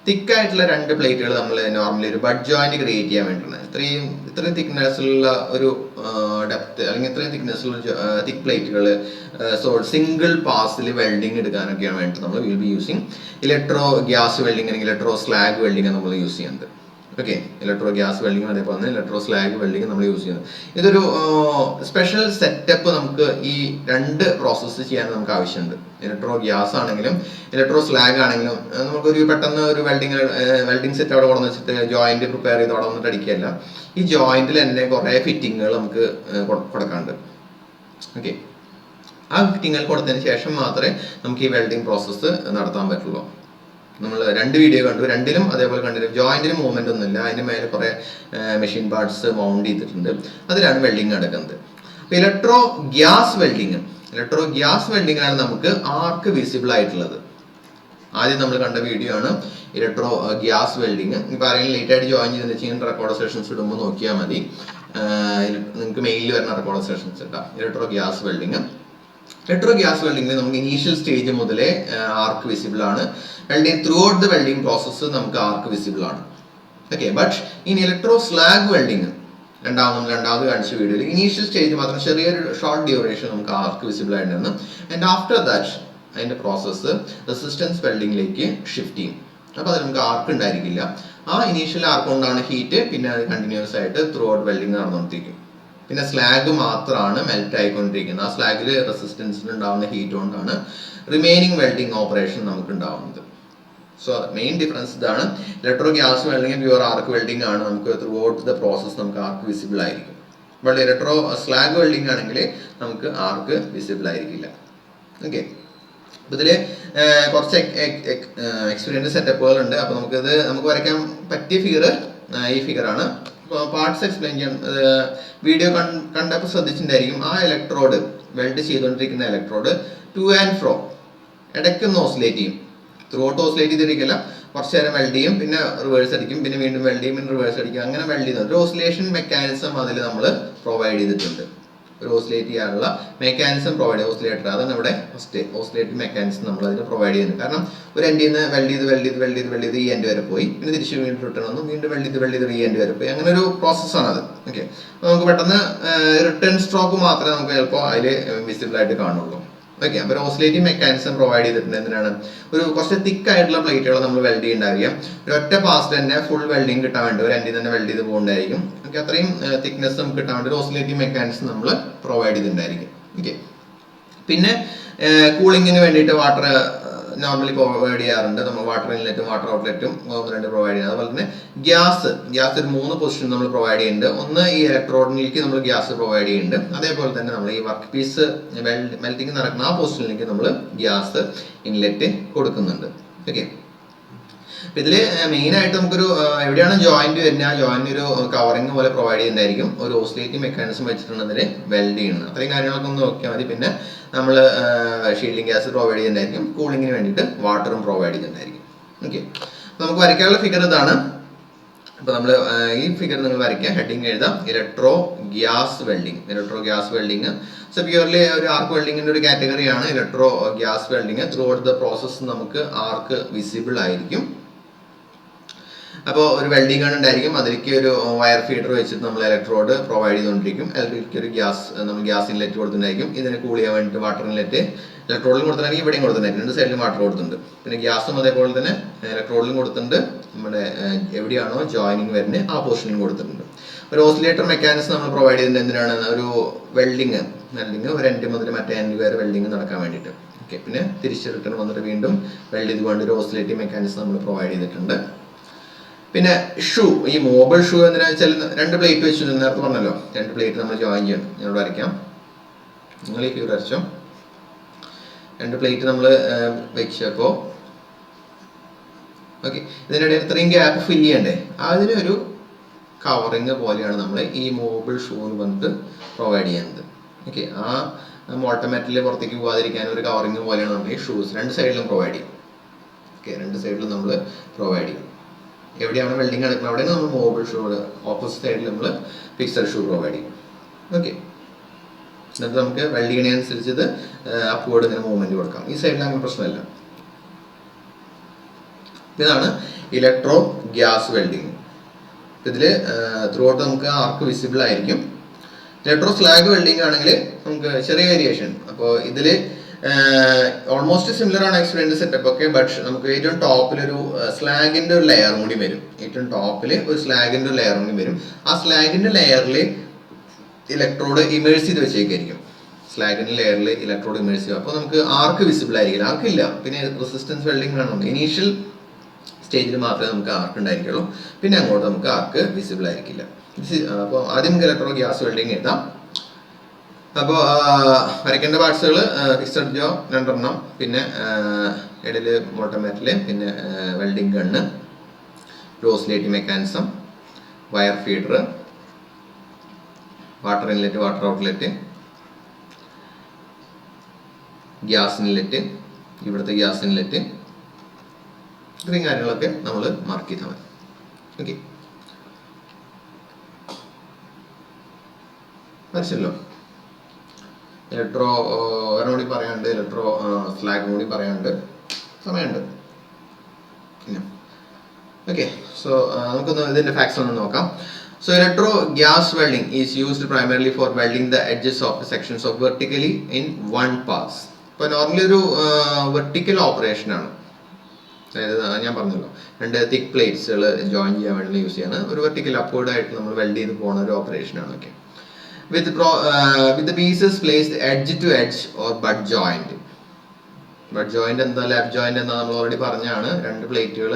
തിക്കായിട്ടുള്ള രണ്ട് പ്ലേറ്റുകൾ നമ്മൾ നോർമലി ഒരു ബഡ് ജോയിന്റ് ക്രിയേറ്റ് ചെയ്യാൻ വേണ്ടിയിട്ടാണ്. ഇത്രയും തിക്നെസ്സുള്ള ഒരു ഡെപ്ത് അല്ലെങ്കിൽ ഇത്രയും തിക്നെസ്സുള്ള തിക്ക് പ്ലേറ്റുകൾ സിംഗിൾ പാസിൽ വെൽഡിങ് എടുക്കാനൊക്കെയാണ് വേണ്ടിയിട്ട് നമ്മൾ will be using electro gas welding അല്ലെങ്കിൽ ഇലക്ട്രോ സ്ലാഗ് വെൽഡിങ് നമ്മൾ യൂസ് ചെയ്യുന്നത്. ഓക്കെ, ഇലക്ട്രോ ഗ്യാസ് വെൽഡിങ്ങും അതേപോലെ തന്നെ ഇലക്ട്രോ സ്ലാഗ് വെൽഡിങ് നമ്മൾ യൂസ് ചെയ്യുന്നത്. ഇതൊരു സ്പെഷ്യൽ സെറ്റപ്പ് നമുക്ക് ഈ രണ്ട് പ്രോസസ്സ് ചെയ്യാൻ നമുക്ക് ആവശ്യമുണ്ട്. ഇലക്ട്രോ ഗ്യാസ് ആണെങ്കിലും ഇലക്ട്രോ സ്ലാഗ് ആണെങ്കിലും നമുക്കൊരു പെട്ടെന്ന് ഒരു വെൽഡിങ് സെറ്റ് അവിടെ കൊണ്ടു വെച്ചിട്ട് ജോയിന്റ് പ്രിപ്പയർ ചെയ്ത് അവിടെ വന്നിട്ട് അടിക്കുകയല്ല. ഈ ജോയിന്റിൽ തന്നെ കുറേ ഫിറ്റിങ്ങുകൾ നമുക്ക് കൊടുക്കാറുണ്ട്. ഓക്കെ, ആ ഫിറ്റിങ്ങുകൾ കൊടുത്തതിന് ശേഷം മാത്രമേ നമുക്ക് ഈ വെൽഡിങ് പ്രോസസ്സ് നടത്താൻ പറ്റുള്ളൂ. നമ്മൾ രണ്ട് വീഡിയോ കണ്ടു, രണ്ടിലും അതേപോലെ കണ്ടിരുന്നു. ജോയിന്റിന് മൂവ്മെന്റ് ഒന്നുമില്ല, അതിന്റെ മേലെ കുറെ മെഷീൻ പാർട്സ് മൗണ്ട് ചെയ്തിട്ടുണ്ട്, അതിലാണ് വെൽഡിങ് നടക്കുന്നത്. ഇലക്ട്രോ ഗ്യാസ് വെൽഡിങ്ങിലാണ് നമുക്ക് ആർക്ക് വിസിബിൾ ആയിട്ടുള്ളത്. ആദ്യം നമ്മൾ കണ്ട വീഡിയോ ആണ് ഇലക്ട്രോ ഗ്യാസ് വെൽഡിങ്. ഇപ്പൊ ആരെങ്കിലും ലേറ്റ് ആയിട്ട് ജോയിൻ ചെയ്തെന്ന് വെച്ചാൽ റെക്കോർഡ് സെഷൻസ് ഇടുമ്പോൾ നോക്കിയാൽ മതി, നിങ്ങൾക്ക് മെയിലിൽ വരുന്ന റെക്കോർഡ് സെഷൻസ് ഉണ്ടാവും. ഇലക്ട്രോ ഗ്യാസ് വെൽഡിങ് നമുക്ക് ഇനീഷ്യൽ സ്റ്റേജ് മുതലേ ആർക്ക് വിസിബിൾ ആണ്. Welding throughout the welding process നമുക്ക് ആർക്ക് വിസിബിൾ ആണ്. Okay, but in electro slag welding രണ്ടാമത് കാണിച്ച വീഡിയോയിൽ ഇനീഷ്യൽ സ്റ്റേജ് മാത്രം ചെറിയൊരു ഷോർട്ട് ഡ്യൂറേഷൻ നമുക്ക് ആർക്ക് വിസിബിൾ ആയിരുന്നു. ആൻഡ് ആഫ്റ്റർ ദാറ്റ് അതിന്റെ പ്രോസസ്സ് റെസിസ്റ്റൻസ് വെൽഡിങ്ങിലേക്ക് ഷിഫ്റ്റ് ചെയ്യും. അപ്പോൾ അത് നമുക്ക് ആർക്ക് ഉണ്ടായിരിക്കില്ല. ആ ഇനീഷ്യൽ ആർക്ക് കൊണ്ടാണ് ഹീറ്റ്, പിന്നെ അത് കണ്ടിന്യൂസ് ആയിട്ട് ത്രൂ ഔട്ട് വെൽഡിങ് നടന്നുകൊണ്ടിരിക്കും. പിന്നെ സ്ലാഗ് മാത്രമാണ് മെൽറ്റ് ആയിക്കൊണ്ടിരിക്കുന്നത്. ആ സ്ലാഗിൽ റെസിസ്റ്റൻസിന് ഉണ്ടാവുന്ന ഹീറ്റ് കൊണ്ടാണ് റിമൈനിങ് വെൽഡിങ് ഓപ്പറേഷൻ നമുക്ക് ഉണ്ടാവുന്നത്. സോ മെയിൻ ഡിഫറൻസ് ഇതാണ്. Electro gas welding pure arc welding ആണ്, നമുക്ക് ത്രൂ ഔട്ട് ദ പ്രോസസ് നമുക്ക് ആർക്ക് വിസിബിൾ ആയിരിക്കും. ബട്ട് ഇലക്ട്രോ സ്ലാഗ് വെൽഡിങ് ആണെങ്കിൽ നമുക്ക് ആർക്ക് വിസിബിൾ ആയിരിക്കില്ല. ഓക്കെ, ഇതില് കുറച്ച് എക്സ്പീരിയൻസ് സെറ്റപ്പുകൾ ഉണ്ട്. അപ്പൊ നമുക്ക് വരയ്ക്കാൻ പറ്റിയ ഫിഗർ ഈ ഫിഗറാണ്. പാർട്സ് എക്സ്പ്ലെയിൻ ചെയ്യാൻ വീഡിയോ കണ്ടപ്പോൾ ശ്രദ്ധിച്ചിട്ടുണ്ടായിരിക്കും. ആ ഇലക്ട്രോഡ് വെൽഡ് ചെയ്തുകൊണ്ടിരിക്കുന്ന ഇലക്ട്രോഡ് ടു ആൻഡ് ഫ്രോ ഇടയ്ക്കൊന്ന് ഓസിലേറ്റ് ചെയ്യും. ത്രൂ ഔട്ട് ഓസിലേറ്റ് ചെയ്തിരിക്കില്ല, കുറച്ച് നേരം വെൽഡ് ചെയ്യും, പിന്നെ റിവേഴ്സ് അടിക്കും, പിന്നെ വീണ്ടും വെൽഡ് ചെയ്യും, പിന്നെ റിവേഴ്സ് അടിക്കും, അങ്ങനെ വെൽഡ് ചെയ്യുന്നത്. ഒരു ഓസിലേഷൻ മെക്കാനിസം അതിൽ നമ്മൾ പ്രൊവൈഡ് ചെയ്തിട്ടുണ്ട്. ഒരു ഓസിലേറ്റ് ചെയ്യാനുള്ള മെക്കാനിസം പ്രൊവൈഡ് ഓസിലേറ്റർ, അതാണ് ഇവിടെ ഫസ്റ്റ് ഓസിലേറ്റർ മെക്കാനിസം നമ്മൾ അതിന് പ്രൊവൈഡ് ചെയ്യുന്നത്. കാരണം ഒരു എൻഡിൽ നിന്ന് വെൽഡ് ചെയ്ത് ഈ എൻഡ് വരെ പോയി, പിന്നെ തിരിച്ച് വീണ്ടും റിട്ടേൺ വന്നു, വീണ്ടും വെൽഡ് ചെയ്ത് ഈ എൻഡ് വരെ പോയി, അങ്ങനെ ഒരു പ്രോസസ്സാണത്. ഓക്കെ, നമുക്ക് പെട്ടെന്ന് റിട്ടേൺ സ്ട്രോക്ക് മാത്രമേ നമുക്ക് ചിലപ്പോൾ അതിൽ വിസിബിൾ ആയിട്ട് കാണുള്ളൂ. ഓക്കെ, അപ്പോൾ ഒരു ഓസിലേറ്റിംഗ് മെക്കാനിസം പ്രൊവൈഡ് ചെയ്തിട്ടുണ്ട്. എന്തിനാണ്? ഒരു കുറച്ച് തിക്കായിട്ടുള്ള പ്ലേറ്റുകൾ നമ്മൾ വെൽഡ് ചെയ്യുന്നുണ്ടായിരിക്കും. ഒരു ഒറ്റ പാസിൽ തന്നെ ഫുൾ വെൽഡിങ് കിട്ടാൻ വേണ്ടി ഒരു എൻഡിൽ തന്നെ വെൽഡ് ചെയ്ത് പോകുന്നുണ്ടായിരിക്കും. ഓക്കെ, അത്രയും തിക്നെസ് നമുക്ക് കിട്ടാൻ വേണ്ടി ഒരു ഓസിലേറ്റിംഗ് മെക്കാനിസം നമ്മൾ പ്രൊവൈഡ് ചെയ്തിട്ടുണ്ടായിരിക്കും. ഓക്കെ, പിന്നെ കൂളിങ്ങിന് വേണ്ടിയിട്ട് വാട്ടർ നോർമലി പ്രൊവൈഡ് ചെയ്യാറുണ്ട്. നമ്മൾ വാട്ടർ ഇൻലെറ്റും വാട്ടർ ഔട്ട്ലെറ്റും രണ്ട് പ്രൊവൈഡ് ചെയ്യുന്നത്. അതുപോലെ തന്നെ ഗ്യാസ് ഒരു 3 പൊസിഷൻ നമ്മൾ പ്രൊവൈഡ് ചെയ്യുന്നുണ്ട്. ഒന്ന് ഈ ഇലക്ട്രോഡിലേക്ക് നമ്മൾ ഗ്യാസ് പ്രൊവൈഡ് ചെയ്യുന്നുണ്ട്. അതേപോലെ തന്നെ നമ്മൾ ഈ വർക്ക് പീസ് മെൽറ്റിംഗ് നടക്കുന്ന ആ പൊസിഷനിലേക്ക് നമ്മൾ ഗ്യാസ് ഇൻലെറ്റ് കൊടുക്കുന്നുണ്ട്. ഓക്കെ, ഇതിൽ മെയിൻ ആയിട്ട് നമുക്കൊരു എവിടെയാണ് ജോയിന്റ് വരുന്നത്, ആ ജോയിന്റ് ഒരു കവറിങ് പോലെ പ്രൊവൈഡ് ചെയ്യുന്നതായിരിക്കും. ഒരു ഓസിലേറ്റിംഗ് മെക്കാനിസം വെച്ചിട്ടുണ്ട് അതിൽ വെൽഡ് ചെയ്യുന്നത്. അത്രയും കാര്യങ്ങളൊക്കെ ഒന്ന് നോക്കിയാൽ മതി. പിന്നെ നമ്മൾ ഷീൽഡിംഗ് ഗ്യാസ് പ്രൊവൈഡ് ചെയ്യുന്നതായിരിക്കും. കൂളിങ്ങിന് വേണ്ടിയിട്ട് വാട്ടറും പ്രൊവൈഡ് ചെയ്യുന്നതായിരിക്കും. ഓക്കെ, നമുക്ക് വരയ്ക്കാനുള്ള ഫിഗർ ഇതാണ്. അപ്പോൾ നമ്മൾ ഈ ഫിഗർ നിങ്ങൾ വരയ്ക്കുക, ഹെഡിങ് എഴുതാം electro gas welding. So purely ഒരു ആർക്ക് വെൽഡിങ്ങിന്റെ ഒരു കാറ്റഗറിയാണ് electro gas welding. Throughout the process നമുക്ക് ആർക്ക് വിസിബിൾ ആയിരിക്കും. അപ്പോൾ ഒരു വെൽഡിംഗ് ഗൺ ഉണ്ടായിരിക്കും, അതിലേക്ക് ഒരു വയർ ഫീഡർ വെച്ചിട്ട് നമ്മൾ ഇലക്ട്രോഡ് പ്രൊവൈഡ് ചെയ്തുകൊണ്ടിരിക്കും. അതിലേക്ക് ഒരു നമ്മൾ ഗ്യാസ് ഇൻലെറ്റ് കൊടുത്തിട്ടുണ്ടായിരിക്കും. ഇതിനെ കൂൾ ചെയ്യാൻ വേണ്ടിയിട്ട് വാട്ടർ ഇൻലെറ്റ് ഇലക്ട്രോഡിലും കൊടുത്തിട്ടുണ്ടെങ്കിൽ ഇവിടെയും കൊടുത്തിട്ടുണ്ടായിരിക്കും, രണ്ട് സൈഡിലും വാട്ടർ കൊടുത്തിട്ടുണ്ട്. പിന്നെ ഗ്യാസും അതേപോലെ തന്നെ ഇലക്ട്രോഡിലും കൊടുത്തിട്ടുണ്ട്, നമ്മുടെ എവിടെയാണോ ജോയിനിങ് വരുന്നത് ആ പോർഷനിലും കൊടുത്തിട്ടുണ്ട്. ഒരു ഓസിലേറ്റർ മെക്കാനിസം നമ്മൾ പ്രൊവൈഡ് ചെയ്തിട്ടുണ്ട്. എന്തിനാണ്? ഒരു വെൽഡിങ് ഒരു എൻഡ് മുതൽ മറ്റേ എൻഡ് വരെ വെൽഡിങ് നടക്കാൻ വേണ്ടിയിട്ട്. ഓക്കെ, പിന്നെ തിരിച്ച് റിട്ടേൺ വന്നിട്ട് വീണ്ടും വെൽഡ് ചെയ്തുകൊണ്ട് ഒരു ഓസിലേറ്റിംഗ് മെക്കാനിസം നമ്മൾ പ്രൊവൈഡ് ചെയ്തിട്ടുണ്ട്. പിന്നെ ഷൂ, ഈ മൊബൈൽ ഷൂ എന്തിനാ വെച്ചാൽ രണ്ട് പ്ലേറ്റ് വെച്ചു, നേരത്തെ പറഞ്ഞല്ലോ, രണ്ട് പ്ലേറ്റ് നമ്മൾ ജോയിൻ ചെയ്യണം. ഞാൻ വരയ്ക്കാം, നിങ്ങൾ ഈ ഫിഗർ വരച്ചോ. രണ്ട് പ്ലേറ്റ് നമ്മൾ വെച്ചപ്പോൾ ഓക്കെ, ഇതിനിടയിൽ ഇത്രയും ഗ്യാപ്പ് ഫില്ല് ചെയ്യണ്ടേ, അതിനൊരു കവറിങ് പോലെയാണ് നമ്മൾ ഈ മൊബൈൽ ഷൂ എന്ന് പറഞ്ഞിട്ട് പ്രൊവൈഡ് ചെയ്യുന്നത്. ഓക്കെ, ആ മോട്ടോമാറ്റിൽ പുറത്തേക്ക് പോകാതിരിക്കാൻ ഒരു കവറിങ് പോലെയാണ് നമ്മൾ ഈ ഷൂസ് രണ്ട് സൈഡിലും പ്രൊവൈഡ് ചെയ്യും. ഓക്കെ, രണ്ട് സൈഡിലും നമ്മൾ പ്രൊവൈഡ് ചെയ്യും. എവിടെയാണ് വെൽഡിങ് നടക്കുന്നത് അവിടെയാണ് നമ്മൾ മൊബൈൽ ഷൂ, ഓപ്പോസിറ്റ് സൈഡിൽ നമ്മൾ ഫിക്സഡ് ഷൂ പ്രൊവൈഡ് ചെയ്യും. ഓക്കെ, എന്നിട്ട് നമുക്ക് വെൽഡ് ചെയ്യണനുസരിച്ച് ഇത് അപ്വേർഡ് ഇങ്ങനെ മൂവ്മെന്റ് കൊടുക്കാം. ഈ സൈഡിൽ അങ്ങനെ പ്രശ്നമില്ല. ഇതാണ് ഇലക്ട്രോ ഗ്യാസ് വെൽഡിങ്. ഇതിൽ ത്രൂ ഔട്ട് നമുക്ക് ആർക്ക് വിസിബിൾ ആയിരിക്കും. ഇലക്ട്രോ സ്ലാഗ് വെൽഡിങ് ആണെങ്കിൽ നമുക്ക് ചെറിയ വേരിയേഷൻ. അപ്പോൾ ഇതിൽ ഓൾമോസ്റ്റ് സിമിലർ ആണ് എക്സ്പീരിയൻസ് സെറ്റപ്പ് ഒക്കെ, ബട്ട് നമുക്ക് ഏറ്റവും ടോപ്പിൽ ഒരു സ്ലാഗിന്റെ ഒരു ലെയറും കൂടി വരും. ഏറ്റവും ടോപ്പിൽ ഒരു സ്ലാഗിന്റെ ഒരു ലെയറും കൂടി വരും. ആ സ്ലാഗിന്റെ ലെയറിൽ ഇലക്ട്രോഡ് ഇമേഴ്സ് ചെയ്ത് വെച്ചേക്കായിരിക്കും. സ്ലാഗിന്റെ ലെയറിൽ ഇലക്ട്രോഡ് ഇമേഴ്സ് ചെയ്യും. അപ്പോൾ നമുക്ക് ആർക്ക് വിസിബിൾ ആയിരിക്കില്ല, ആർക്കില്ല. പിന്നെ റെസിസ്റ്റൻസ് വെൽഡിംഗ് വേണം, ഇനീഷ്യൽ സ്റ്റേജിൽ മാത്രമേ നമുക്ക് ആർക്ക് ഉണ്ടായിരിക്കുള്ളൂ, പിന്നെ അങ്ങോട്ട് നമുക്ക് ആർക്ക് വിസിബിൾ ആയിരിക്കില്ല. അപ്പോൾ ആദ്യം നമുക്ക് ഇലക്ട്രോ ഗ്യാസ് വെൽഡിംഗ് എഴുതാം. അപ്പോൾ വരയ്ക്കേണ്ട പാർട്സുകൾ ഫിക്സഡ് ജോ 2 പിന്നെ ഇടയിൽ മോട്ടോമാറ്റില്, പിന്നെ welding gun, oscillating mechanism, wire feeder, water inlet water outlet, gas inlet, ഇവിടുത്തെ ഗ്യാസ് ഇൻലെറ്റ്, ഇത്രയും കാര്യങ്ങളൊക്കെ നമ്മൾ മാർക്ക് ചെയ്താൽ മതി. ഓക്കെ, മനസ്സിലല്ലോ. ഇലക്ട്രോ ഒരെണ്ണം കൂടി പറയാനുണ്ട്, ഇലക്ട്രോ സ്ലാഗ് കൂടി പറയാനുണ്ട്, സമയമുണ്ട്. ഓക്കെ, സോ നമുക്കൊന്ന് ഇതിന്റെ ഫാക്ട്സ് ഒന്ന് നോക്കാം. So electro gas welding is used primarily for welding the edges of the sections of vertically in one pass. ഇപ്പോൾ നോർമലി ഒരു വെർട്ടിക്കൽ ഓപ്പറേഷൻ ആണ്. അതായത് ഞാൻ പറഞ്ഞല്ലോ, രണ്ട് തിക്ക് പ്ലേറ്റ്സുകൾ ജോയിൻ ചെയ്യാൻ വേണ്ടി യൂസ് ചെയ്യാണ്. ഒരു വെർട്ടിക്കൽ അപ്വേർഡ് ആയിട്ട് നമ്മൾ വെൽഡ് ചെയ്ത് പോകുന്ന ഒരു ഓപ്പറേഷൻ ആണ്. Okay, with the pieces placed edge to edge or butt joint. Butt joint എന്താ, ലാബ് ജോയിന്റ് എന്താ നമ്മൾ ഓൾറെഡി പറഞ്ഞാണ്. രണ്ട് പ്ലേറ്റുകൾ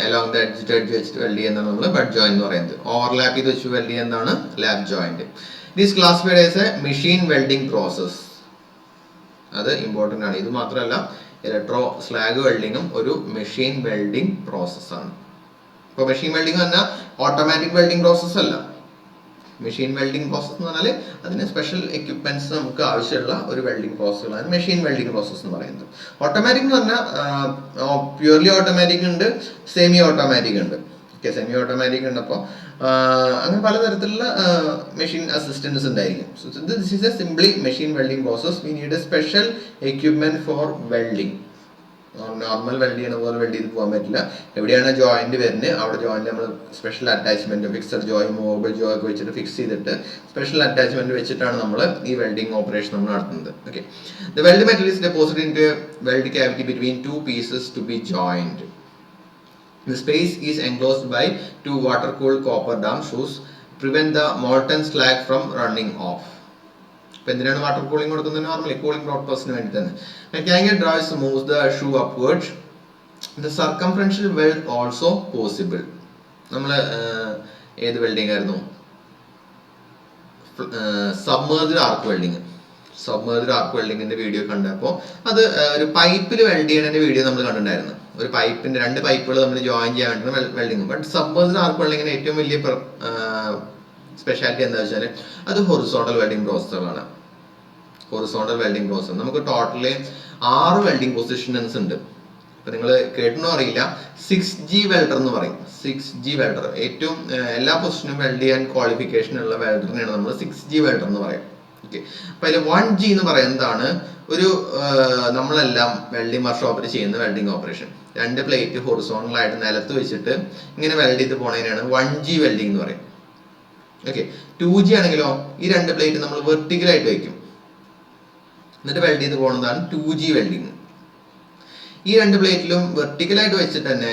along the edge to edge വെച്ചിട്ട് വെൽഡ് ചെയ്യുന്നതാണ് നമ്മൾ ബട്ട് ജോയിന്റ് എന്ന് പറയുന്നത്. ഓവർലാപ്പ് ചെയ്ത് വെച്ച് വെൽഡ് ചെയ്യുന്നതാണ് lab joint. It is classified as A machine welding process. അത് ഇമ്പോർട്ടൻ്റ് ആണ്. ഇത് മാത്രമല്ല, ഇലക്ട്രോ സ്ലാഗ് വെൽഡിങ്ങും ഒരു മെഷീൻ വെൽഡിംഗ് പ്രോസസ്സാണ്. ഇപ്പോൾ മെഷീൻ വെൽഡിംഗ് പറഞ്ഞാൽ ഓട്ടോമാറ്റിക് വെൽഡിംഗ് പ്രോസസ്സ് അല്ല. മെഷീൻ വെൽഡിംഗ് പ്രോസസ് എന്ന് പറഞ്ഞാൽ അതിന് സ്പെഷ്യൽ എക്യുപ്മെന്റ്സ് നമുക്ക് ആവശ്യമുള്ള ഒരു വെൽഡിംഗ് പ്രോസസ്സുകളാണ് മെഷീൻ വെൽഡിംഗ് പ്രോസസ് എന്ന് പറയുന്നത്. ഓട്ടോമാറ്റിക് എന്ന് പറഞ്ഞാൽ പ്യൂർലി ഓട്ടോമാറ്റിക് ഉണ്ട്, സെമി ഓട്ടോമാറ്റിക് ഉണ്ട്. ഓക്കെ, സെമി ഓട്ടോമാറ്റിക് ഉണ്ട്. അപ്പോൾ അങ്ങനെ പലതരത്തിലുള്ള മെഷീൻ അസിസ്റ്റൻസ് ഉണ്ടായിരിക്കും. So this is a simply machine welding process. We need a special equipment for welding. Normal weld ചെയ്യണ പോലെ വെൽഡ് ചെയ്ത് പോകാൻ പറ്റില്ല. എവിടെയാണ് ജോയിന്റ് വരുന്നത് അവിടെ ജോയിന്റ് നമ്മൾ special attachment, fixed Joy, movable Joy ഒക്കെ വെച്ചിട്ട് ഫിക്സ് ചെയ്തിട്ട് സ്പെഷ്യൽ അറ്റാച്ച്മെന്റ് വെച്ചിട്ടാണ് നമ്മൾ ഈ വെൽഡിംഗ് ഓപ്പറേഷൻ നമ്മൾ നടത്തുന്നത്. Okay, the weld metal is deposited into weld cavity between two pieces to be joined. The space is enclosed by 2 water-cooled copper dam shoes prevent the molten slag from running off. ഇപ്പോൾ എന്തിനാണ് water cooling കൊടുക്കുന്നത്? Normally cooling പർപ്പസിന് വേണ്ടി തന്നെ. Mechanical drives moves the shoe upward. The circumferential weld also possible. നമ്മൾ ഏത് welding ആയിരുന്നു? Submerged arc welding. Submerged ആർക്ക് വെൽഡിങ്ങിന്റെ video കണ്ടപ്പോൾ അത് ഒരു പൈപ്പിൽ വെൽഡ് ചെയ്യുന്നതിന്റെ വീഡിയോ നമ്മൾ കണ്ടിട്ടുണ്ടായിരുന്നു. ഒരു പൈപ്പിന്റെ 2 പൈപ്പുകൾ നമ്മൾ ജോയിൻ ചെയ്യാൻ വേണ്ടി വെൽഡിങ്. ബട്ട് സബ്മേർജ്ഡ് ആർക്ക് വെൽഡിങ്ങിന് ഏറ്റവും വലിയ സ്പെഷ്യാലിറ്റി എന്താ വെച്ചാൽ അത് ഹൊറിസോണ്ടൽ വെൽഡിംഗ് പ്രോസസ്സുകളാണ്. ഹൊറിസോണ്ടൽ വെൽഡിംഗ് പ്രോസസ് നമുക്ക് ടോട്ടലി 6 വെൽഡിംഗ് പൊസിഷൻസ് ഉണ്ട്. ഇപ്പൊ നിങ്ങൾ കേട്ടണോ അറിയില്ല, 6G വെൽഡർ എന്ന് പറയും. 6G വെൽഡർ ഏറ്റവും എല്ലാ പൊസിഷനും വെൽഡ് ചെയ്യാൻ ക്വാളിഫിക്കേഷൻ ഉള്ള വെൽഡറിനെയാണ് നമ്മൾ 6G വെൽഡർ എന്ന് പറയും. ഓക്കെ, അപ്പൊ അതിൽ 1G എന്ന് പറയുന്നതാണ് ഒരു നമ്മളെല്ലാം വെൽഡിംഗ് വർക്ക്ഷോപ്പിൽ ചെയ്യുന്ന വെൽഡിംഗ് ഓപ്പറേഷൻ. 2 പ്ലേറ്റ് ഹൊറിസോണലായിട്ട് നിലത്ത് വെച്ചിട്ട് ഇങ്ങനെ വെൽഡ് ചെയ്ത് പോണതിനാണ് 1G വെൽഡിംഗ് എന്ന് പറയും. ഓക്കെ, 2G ആണെങ്കിലോ ഈ 2 പ്ലേറ്റ് നമ്മൾ വെർട്ടിക്കലായിട്ട് വെക്കും, എന്നിട്ട് വെൽഡ് ചെയ്ത് പോകുന്നതാണ് 2G വെൽഡിങ്. ഈ 2 പ്ലേറ്റിലും വെർട്ടിക്കലായിട്ട് വെച്ചിട്ട് തന്നെ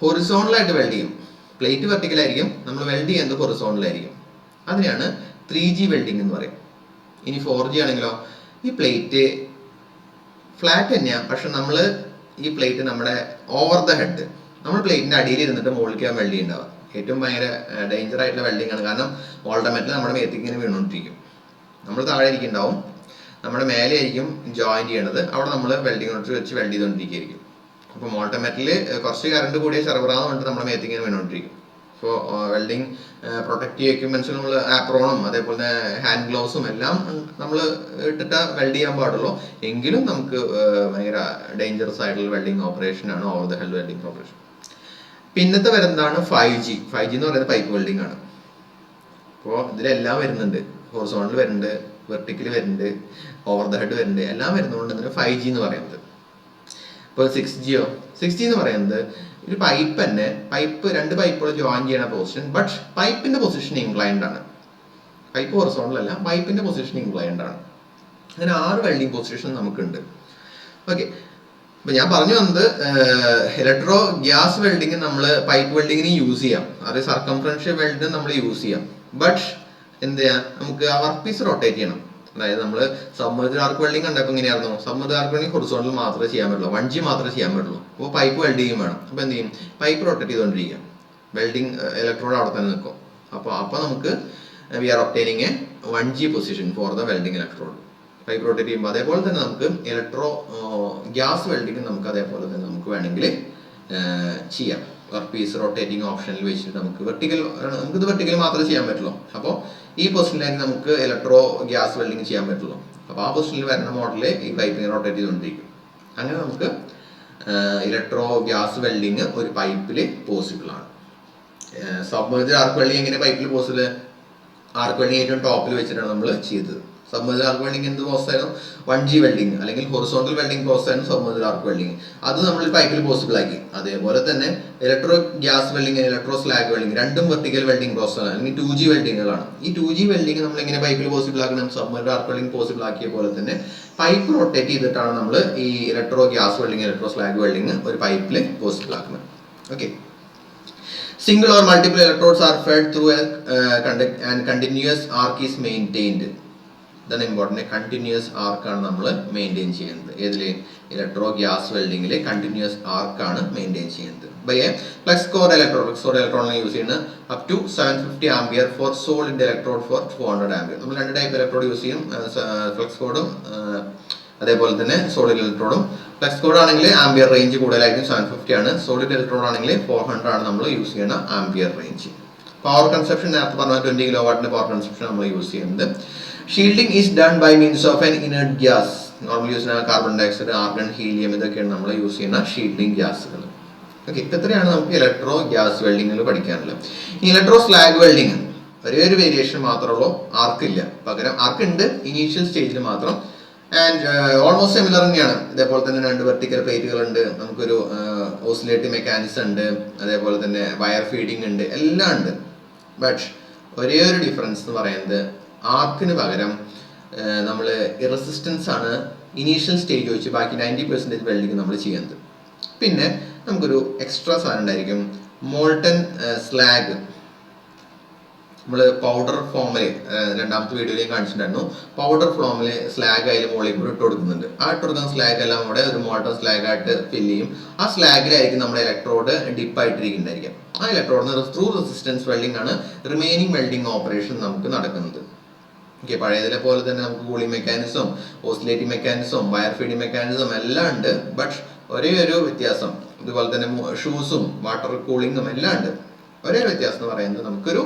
ഹൊറിസോണലായിട്ട് വെൽഡ് ചെയ്യും. പ്ലേറ്റ് വെർട്ടിക്കലായിരിക്കും, നമ്മൾ വെൽഡ് ചെയ്യുന്നത് ഹൊറിസോണലായിരിക്കും. അതിനെയാണ് 3G വെൽഡിങ് എന്ന് പറയും. ഇനി 4G ആണെങ്കിലോ ഈ പ്ലേറ്റ് ഫ്ലാറ്റ് തന്നെയാണ്, പക്ഷെ നമ്മൾ ഈ പ്ലേറ്റ് നമ്മുടെ ഓവർ ദ ഹെഡ്, നമ്മൾ പ്ലേറ്റിന്റെ അടിയിൽ ഇരുന്നിട്ട് മുകളിലേക്ക് വെൽഡ് ചെയ്യുന്നുണ്ടാവുക. ഏറ്റവും ഭയങ്കര ഡേഞ്ചർ ആയിട്ടുള്ള വെൽഡിംഗ് ആണ്. കാരണം ഓൾട്ടോമാറ്റിൽ നമ്മുടെ മേത്തേക്ക് ഇങ്ങനെ വീണുകൊണ്ടിരിക്കും. നമ്മൾ താഴെ ഇരിക്കുന്നുണ്ടാവും, നമ്മുടെ മേലെ ആയിരിക്കും ജോയിന്റ് ചെയ്യണത്, അവിടെ നമ്മൾ വെൽഡിംഗ് നോട്ട് വെച്ച് വെൽഡ് ചെയ്തുകൊണ്ടിരിക്കുകയായിരിക്കും. അപ്പം ഓട്ടോമാറ്റിൽ കുറച്ച് കറണ്ട് കൂടിയ ചെറുപറാന്ന് പറഞ്ഞിട്ട് നമ്മുടെ മേത്തേക്ക് ഇങ്ങനെ വീണുകൊണ്ടിരിക്കും. അപ്പോൾ വെൽഡിംഗ് പ്രൊട്ടക്റ്റീവ് എക്യുപ്മെന്റ്സ് നമ്മൾ ആപ്രോണും അതേപോലെ ഹാൻഡ് ഗ്ലൗസും എല്ലാം നമ്മൾ ഇട്ടിട്ട് വെൽഡ് ചെയ്യാൻ പാടുള്ളൂ. എങ്കിലും നമുക്ക് ഭയങ്കര ഡേഞ്ചറസ് ആയിട്ടുള്ള വെൽഡിംഗ് ഓപ്പറേഷനാണ് over the head welding operation. പിന്നത്തെ വരുന്നതാണ് 5G. 5G എന്ന് പറയുന്നത് പൈപ്പ് വെൽഡിംഗ് ആണ്. അപ്പോൾ ഇതിലെല്ലാം വരുന്നുണ്ട്, ഹൊറിസോണൽ വരുന്നുണ്ട്, വെർട്ടിക്കൽ വരുന്നുണ്ട്, ഓവർ ദ ഹെഡ് വരുന്നുണ്ട്, എല്ലാം വരുന്നതുകൊണ്ട് ഇതിന് 5G എന്ന് പറയുന്നത്. ഇപ്പോൾ 6G എന്ന് പറയുന്നത് ഒരു പൈപ്പ് തന്നെ, പൈപ്പ് 2 പൈപ്പുകൾ ജോയിൻ ചെയ്യണ പൊസിഷൻ, ബട്ട് പൈപ്പിന്റെ പൊസിഷൻ ഇൻക്ലൈൻഡ് ആണ്. പൈപ്പ് ഹൊറിസോണൽ അല്ല, പൈപ്പിന്റെ പൊസിഷൻ ഇൻക്ലൈൻഡ് ആണ്. അങ്ങനെ 6 വെൽഡിംഗ് പൊസിഷൻ നമുക്കുണ്ട്. ഓക്കെ, അപ്പൊ ഞാൻ പറഞ്ഞു വന്നത് ഇലക്ട്രോ ഗ്യാസ് വെൽഡിങ് നമ്മൾ പൈപ്പ് വെൽഡിങ്ങിന് യൂസ് ചെയ്യാം, അത് സർക്കംഫറൻഷ്യൽ വെൽഡിന് നമ്മൾ യൂസ് ചെയ്യാം. ബട്ട് എന്ത് ചെയ്യാം, നമുക്ക് ആ വർക്ക് പീസ് റൊട്ടേറ്റ് ചെയ്യണം. അതായത് നമ്മൾ സബ്മർജ്ഡ് ആർക്ക് വെൽഡിംഗ് കണ്ടപ്പോൾ എങ്ങനെയായിരുന്നു, സബ്മർജ്ഡ് ആർക്ക് വെൽഡിംഗ് ഹൊറിസോണ്ടൽ മാത്രമേ ചെയ്യാൻ പറ്റുള്ളൂ, 1G മാത്രമേ ചെയ്യാൻ പറ്റുള്ളൂ. അപ്പോൾ പൈപ്പ് വെൽഡ് ചെയ്യും വേണം. അപ്പോൾ എന്ത് ചെയ്യും, പൈപ്പ് റൊട്ടേറ്റ് ചെയ്തുകൊണ്ടിരിക്കുക, വെൽഡിംഗ് ഇലക്ട്രോഡ് അവിടെ തന്നെ നിൽക്കും. അപ്പോൾ നമുക്ക് we are obtaining a 1G position for the welding electrode. Pipe rotate ചെയ്യുമ്പോൾ അതേപോലെ തന്നെ നമുക്ക് ഇലക്ട്രോ ഗ്യാസ് വെൽഡിംഗ് നമുക്ക് അതേപോലെ തന്നെ നമുക്ക് വേണമെങ്കിൽ ചെയ്യാം. വർക്ക് പീസ് റൊട്ടേറ്റിംഗ് ഓപ്ഷനിൽ വെച്ചിട്ട് നമുക്കിത് വെർട്ടിക്കൽ മാത്രമേ ചെയ്യാൻ പറ്റുള്ളൂ. അപ്പോൾ ഈ പൊസിഷനിലായിരിക്കും നമുക്ക് ഇലക്ട്രോ ഗ്യാസ് വെൽഡിംഗ് ചെയ്യാൻ പറ്റുള്ളൂ. അപ്പോൾ ആ പൊസിഷനിൽ വരുന്ന മോഡലിൽ ഈ പൈപ്പിനെ റൊട്ടേറ്റ് ചെയ്തുകൊണ്ടിരിക്കും. അങ്ങനെ നമുക്ക് ഇലക്ട്രോ ഗ്യാസ് വെൽഡിങ് ഒരു പൈപ്പിൽ പോസിബിൾ ആണ്. സബ്മർജ്ഡ് ആർക്ക് വെൽഡിങ് എങ്ങനെ പൈപ്പിൽ പോസിബിൾ, ആർക്ക് വെൽഡിങ് ഏറ്റവും ടോപ്പിൽ വെച്ചിട്ടാണ് നമ്മൾ ചെയ്തത്. സബ്മർജ്ഡ് ആർക്ക് വെൽഡിങ് എന്ത് പ്രോസസ് ആയിരുന്നു, 1G വെൽഡിങ് അല്ലെങ്കിൽ ഹൊറിസോണ്ടൽ വെൽഡിംഗ് പ്രോസസ് ആയിരുന്നു സബ്മർജ്ഡ് ആർക്ക് വെൽഡിങ്. അത് നമ്മൾ പൈപ്പിൽ പോസിബിൾ ആക്കി. അതേപോലെ തന്നെ electro gas welding, electro slag welding രണ്ടും വെർട്ടിക്കൽ വെൽഡിംഗ് പ്രോസസ് ആണ്, അല്ലെങ്കിൽ 2G വെൽഡിങ്ങുകളാണ്. ഈ 2G വെൽഡിങ് നമ്മൾ എങ്ങനെ പൈപ്പിൽ പോസിബിൾ ആക്കണം, സബ്മർജ്ഡ് ആർക്ക് വെൽഡിങ് പോസിബിൾ ആക്കിയ പോലെ തന്നെ പൈപ്പ് റൊട്ടേറ്റ് ചെയ്തിട്ടാണ് നമ്മൾ ഈ electro gas welding, electro slag welding ഒരു പൈപ്പിൽ പോസിബിൾ ആക്കുന്നത്. Okay, single or multiple electrodes are fed through a and continuous arc is maintained. ഇതാണ് ഇമ്പോർട്ടൻറ്റ്. കണ്ടിന്യൂസ് ആർക്കാണ് നമ്മൾ മെയിൻറ്റെയിൻ ചെയ്യുന്നത്. ഏതിൽ, ഇലക്ട്രോ ഗ്യാസ് വെൽഡിങ്ങിൽ കണ്ടിന്യൂസ് ആർക്കാണ് മെയിൻറ്റെയിൻ ചെയ്യുന്നത്. By a flux core electrode. Flux core ഇലക്ട്രോഡിനെ യൂസ് ചെയ്യുന്നത് up to 750 ampere for solid electrode for 400 ampere. നമ്മൾ 2 ടൈപ്പ് ഇലക്ട്രോഡ് യൂസ് ചെയ്യും, ഫ്ലെക്സ് കോഡും അതേപോലെ തന്നെ സോളിഡ് ഇലക്ട്രോഡും. ഫ്ലെക്സ് കോഡ് ആണെങ്കിൽ ആംപിയർ റേഞ്ച് കൂടുതലായിരിക്കും, 750 ആണ്. സോളിഡ് ഇലക്ട്രോഡ് ആണെങ്കിൽ 400 ആണ് നമ്മൾ യൂസ് ചെയ്യുന്ന ആംപിയർ റേഞ്ച്. പവർ കൺസപ്ഷൻ നേരത്തെ പറഞ്ഞ 20 കിലോവാട്ടിന്റെ പവർ കൺസപ്ഷൻ നമ്മൾ യൂസ് ചെയ്യുന്നത്. Shielding is done by means of an inert gas. Normally use ചെയ്യുന്ന കാർബൺ ഡയോക്സൈഡ്, ആർഗൺ, ഹീലിയം ഇതൊക്കെയാണ് നമ്മൾ യൂസ് ചെയ്യുന്ന ഷീൽഡിംഗ് ഗ്യാസുകൾ. ഓക്കെ, ഇത്രയാണ് നമുക്ക് ഇലക്ട്രോ ഗ്യാസ് വെൽഡിങ്ങിൽ പഠിക്കാനുള്ളത്. ഇലക്ട്രോ സ്ലാഗ് വെൽഡിങ് ഒരേ ഒരു വേരിയേഷൻ മാത്രമേ ഉള്ളൂ, ആർക്കില്ല. പകരം ആർക്ക് ഉണ്ട് ഇനീഷ്യൽ സ്റ്റേജിൽ മാത്രം. ആൻഡ് ഓൾമോസ്റ്റ് സിമിലർ തന്നെയാണ്. ഇതേപോലെ തന്നെ 2 വെർട്ടിക്കൽ പ്ലേറ്റുകൾ ഉണ്ട്, നമുക്കൊരു ഓസിലേറ്റീവ് മെക്കാനിസം ഉണ്ട്, അതേപോലെ തന്നെ വയർ ഫീഡിങ് ഉണ്ട്, എല്ലാം ഉണ്ട്. ബട്ട് ഒരേ ഒരു ഡിഫറൻസ് എന്ന് പറയുന്നത് ആർക്കിന് പകരം നമ്മൾ റെസിസ്റ്റൻസ് ആണ് ഇനീഷ്യൽ സ്റ്റേജ് വെച്ച് ബാക്കി 90% വെൽഡിങ് നമ്മൾ ചെയ്യുന്നത്. പിന്നെ നമുക്കൊരു എക്സ്ട്രാ സാധനം ഉണ്ടായിരിക്കും, മോൾട്ടൻ സ്ലാഗ്. നമ്മൾ പൗഡർ ഫോമിൽ രണ്ടാമത്തെ വീഡിയോയിൽ കാണിച്ചിട്ടുണ്ടായിരുന്നു. പൗഡർ ഫോമിൽ സ്ലാഗ് അതിൽ മുകളിൽ കൂടെ ഇട്ട് കൊടുക്കുന്നുണ്ട്. ആ ഇട്ട് കൊടുക്കുന്ന സ്ലാഗ് എല്ലാം കൂടെ ഒരു മോൾട്ടൻ സ്ലാഗ് ആയിട്ട് ഫില്ല് ചെയ്യും. ആ സ്ലാഗിലായിരിക്കും നമ്മുടെ ഇലക്ട്രോഡ് ഡിപ്പായിട്ടിരിക്കുന്നുണ്ടായിരിക്കും. ആ ഇലക്ട്രോഡിന് ത്രൂ റെസിസ്റ്റൻസ് വെൽഡിംഗ് ആണ് റിമൈനിങ് വെൽഡിംഗ് ഓപ്പറേഷൻ നമുക്ക് നടക്കുന്നത്. ഓക്കെ, പഴയതിലെ പോലെ തന്നെ നമുക്ക് cooling mechanism, oscillating mechanism, wire feeding mechanism എല്ലാം ഉണ്ട്. ബട്ട് ഒരേ ഒരു വ്യത്യാസം, ഇതുപോലെ തന്നെ ഷൂസും വാട്ടർ കൂളിങ്ങും എല്ലാം ഉണ്ട്. ഒരേ ഒരു വ്യത്യാസം എന്ന് പറയുന്നത് നമുക്കൊരു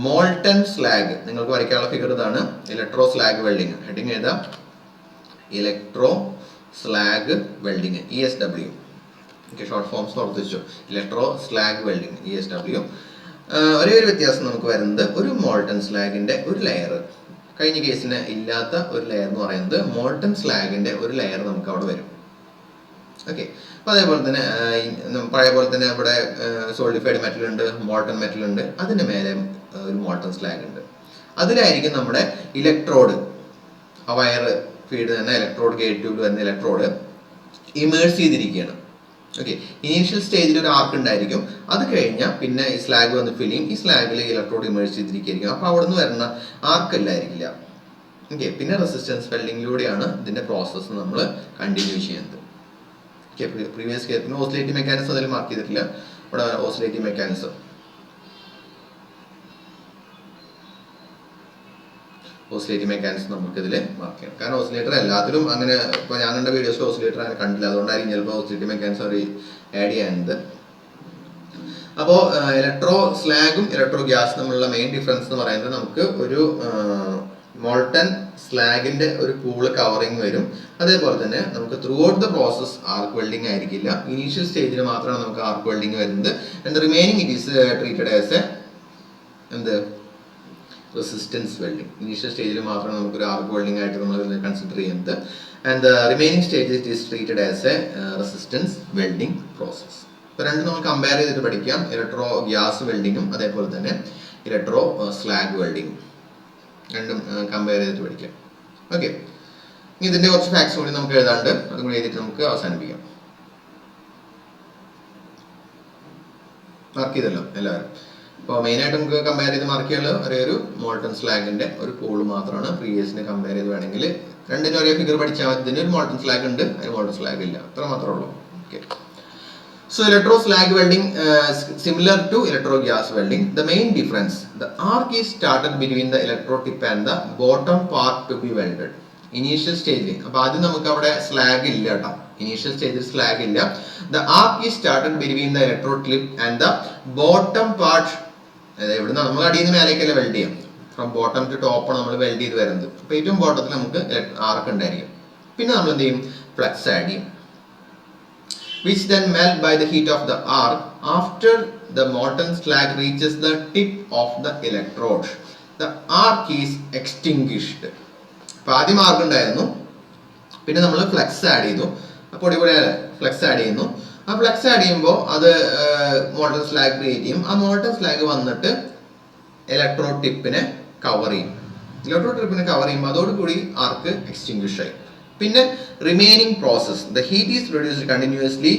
മോൾട്ടൻ സ്ലാഗ്, നിങ്ങൾക്ക് വരയ്ക്കാനുള്ള ഫിഗർ ഇതാണ്, ഇലക്ട്രോ സ്ലാഗ് വെൽഡിങ്. ഹെഡിങ് എഴുതാം, electro slag welding, ESW. Okay, short forms ഓർത്ത് വെച്ചു. Electro slag welding, ESW. ഒരേ ഒരു വ്യത്യാസം നമുക്ക് വരുന്നത് ഒരു മോൾട്ടൺ സ്ലാഗിന്റെ ഒരു ലെയർ, കഴിഞ്ഞ കേസിന് ഇല്ലാത്ത ഒരു ലെയർ എന്ന് പറയുന്നത് മോൾട്ടൺ സ്ലാഗിന്റെ ഒരു ലെയർ നമുക്ക് അവിടെ വരും. ഓക്കെ, അപ്പോൾ അതേപോലെ തന്നെ പഴയ പോലെ തന്നെ ഇവിടെ സോളിഡിഫൈഡ് മെറ്റൽ ഉണ്ട്, മോൾട്ടൺ മെറ്റൽ ഉണ്ട്, അതിന് മേലെ ഒരു മോൾട്ടൺ സ്ലാഗ് ഉണ്ട്. അതിലായിരിക്കും നമ്മുടെ ഇലക്ട്രോഡ്, ആ വയർ ഫീഡ് തന്നെ ഇലക്ട്രോഡ്, ഗേറ്റ് ട്യൂബിൽ വരുന്ന ഇലക്ട്രോഡ് ഇമേഴ്സ് ചെയ്തിരിക്കുകയാണ്. ഓക്കെ, ഇനീഷ്യൽ സ്റ്റേജിൽ ഒരു ആർക്ക് ഉണ്ടായിരിക്കും, അത് കഴിഞ്ഞാൽ പിന്നെ ഈ സ്ലാഗ് വന്ന് ഫിൽ ചെയ്യും, ഈ സ്ലാഗിൽ ഇലക്ട്രോഡ് ഇമേഴ്സ് ചെയ്തിരിക്കുകയായിരിക്കും. അപ്പോൾ അവിടെ നിന്ന് വരുന്ന ആർക്ക് അല്ലായിരിക്കില്ല. ഓക്കെ, പിന്നെ റെസിസ്റ്റൻസ് വെൽഡിങ്ങിലൂടെയാണ് ഇതിന്റെ പ്രോസസ്സ് നമ്മൾ കണ്ടിന്യൂ ചെയ്യുന്നത്. ഓക്കെ, പ്രീവിയസ് കേസിന് ഓസിലേറ്റിംഗ് മെക്കാനിസം അതിൽ മാർക്ക് ചെയ്തിട്ടില്ല. ഇവിടെ ഓസിലേറ്റിംഗ് മെക്കാനിസം നമുക്ക് ഇതിൽ മാർക്ക് ചെയ്യാം. കാരണം ഓസിലേറ്റർ എല്ലാത്തിലും അങ്ങനെ, ഇപ്പോൾ ഞാൻ കണ്ട വീഡിയോസിൽ ഓസിലേറ്റർ അങ്ങനെ കണ്ടില്ല, അതുകൊണ്ടായിരിക്കും ചിലപ്പോൾ ഓസിലേറ്റിംഗ് മെക്കാനിസം അവർ ആഡ് ചെയ്യാനുണ്ട്. അപ്പോൾ ഇലക്ട്രോ സ്ലാഗും ഇലക്ട്രോ ഗ്യാസും തമ്മിലുള്ള മെയിൻ ഡിഫറൻസ് എന്ന് പറയുന്നത്, നമുക്ക് ഒരു മോൾട്ടൺ സ്ലാഗിന്റെ ഒരു പൂള് കവറിങ് വരും. അതേപോലെ തന്നെ നമുക്ക് through out the process arc welding ആയിരിക്കില്ല, ഇനീഷ്യൽ സ്റ്റേജിൽ മാത്രമാണ് നമുക്ക് ആർക്ക് വെൽഡിങ് വരുന്നത്. And remaining it is treated as എന്ത് റെസിസ്റ്റൻസ് വെൽഡിങ്. ഇനീഷ്യൽ സ്റ്റേജിൽ മാത്രമാണ് നമുക്കൊരു ആർക്ക് വെൽഡിങ് ആയിട്ട് നമ്മൾ കൺസിഡർ ചെയ്യുന്നത്. And the remaining stage it is treated as A resistance welding process. ഇപ്പോൾ രണ്ടും നമ്മൾ കമ്പയർ ചെയ്തിട്ട് പഠിക്കാം, ഇലക്ട്രോ ഗ്യാസ് വെൽഡിങ്ങും അതേപോലെ തന്നെ ഇലക്ട്രോ സ്ലാഗ് വെൽഡിങ്ങും രണ്ടും കമ്പയർ ചെയ്തിട്ട് പഠിക്കാം. ഓക്കെ, ഇതിന്റെ കുറച്ച് ഫാക്ട്സ് കൂടി നമുക്ക് എഴുതാണ്ട്, അതും കൂടി എഴുതിയിട്ട് നമുക്ക് അവസാനിപ്പിക്കാം. മാർക്ക് ചെയ്തല്ലോ എല്ലാവരും. അപ്പോൾ മെയിനായിട്ട് നമുക്ക് കമ്പയർ ചെയ്ത് മാർക്ക് ചെയ്യാനുള്ളത് ഒരേ ഒരു മോൾട്ടൺ സ്ലാഗിന്റെ ഒരു പൂള് മാത്രമാണ്. പ്രീവിയസിനെ കമ്പയർ ചെയ്ത് വേണമെങ്കിൽ രണ്ടിനും ഒരേ ഫിഗർ പഠിച്ചാൽ മതി. ഇതിന് ഒരു മോൾട്ടൺ സ്ലാഗ് ഉണ്ട്, അതിന് മോൾട്ടൺ സ്ലാഗ് ഇല്ല, അത്ര മാത്രമേ ഉള്ളൂ. Okay, so electro slag welding similar to electro gas welding. The main difference, the arc is started between the electrode tip and the bottom part to be welded. Initial stage, അപ്പോൾ ആദ്യം നമുക്ക് അവിടെ slag ഇല്ല കേട്ടോ, initial സ്റ്റേജിൽ slag ഇല്ല. The arc is started between the electrode tip and the bottom part. അതായത് ഇവിടുന്ന് നമ്മൾ അടിയിൽ നിന്ന് മേലേക്കല്ലേ വെൽഡ് ചെയ്യാം, ഫ്രം ബോട്ടം ടു ടോപ്പ് ആണ് നമ്മൾ വെൽഡ് ചെയ്ത് വരുന്നത്. അപ്പോൾ ഏറ്റവും ബോട്ടത്തിൽ നമുക്ക് ആർക്ക് ഉണ്ടായിരിക്കും. പിന്നെ നമ്മൾ എന്ത് ചെയ്യും, ഫ്ലക്സ് ആഡ് ചെയ്യും, which then melt by the heat of the arc after the molten slag reaches the tip of the electrode. The arc is extinguished. അപ്പോൾ ആദ്യം ആർക്ക് ഉണ്ടായിരുന്നു, പിന്നെ നമ്മൾ ഫ്ലക്സ് ആഡ് ചെയ്തു, പൊടി ഫ്ലക്സ് ആഡ് ചെയ്യുന്നു. ആ ഫ്ലക്സ് ആഡ് ചെയ്യുമ്പോൾ അത് മോൾട്ടൺ സ്ലാഗ് ക്രിയേറ്റ് ചെയ്യും. ആ മോൾട്ടൺ സ്ലാഗ് വന്നിട്ട് ഇലക്ട്രോഡ് ടിപ്പിനെ കവർ ചെയ്യും. ഇലക്ട്രോഡ് ടിപ്പിനെ കവർ ചെയ്യുമ്പോൾ അതോടുകൂടി ആർക്ക് എക്സ്റ്റിങ്ക്വിഷ് ആയി. പിന്നെ remaining process, the heat is produced continuously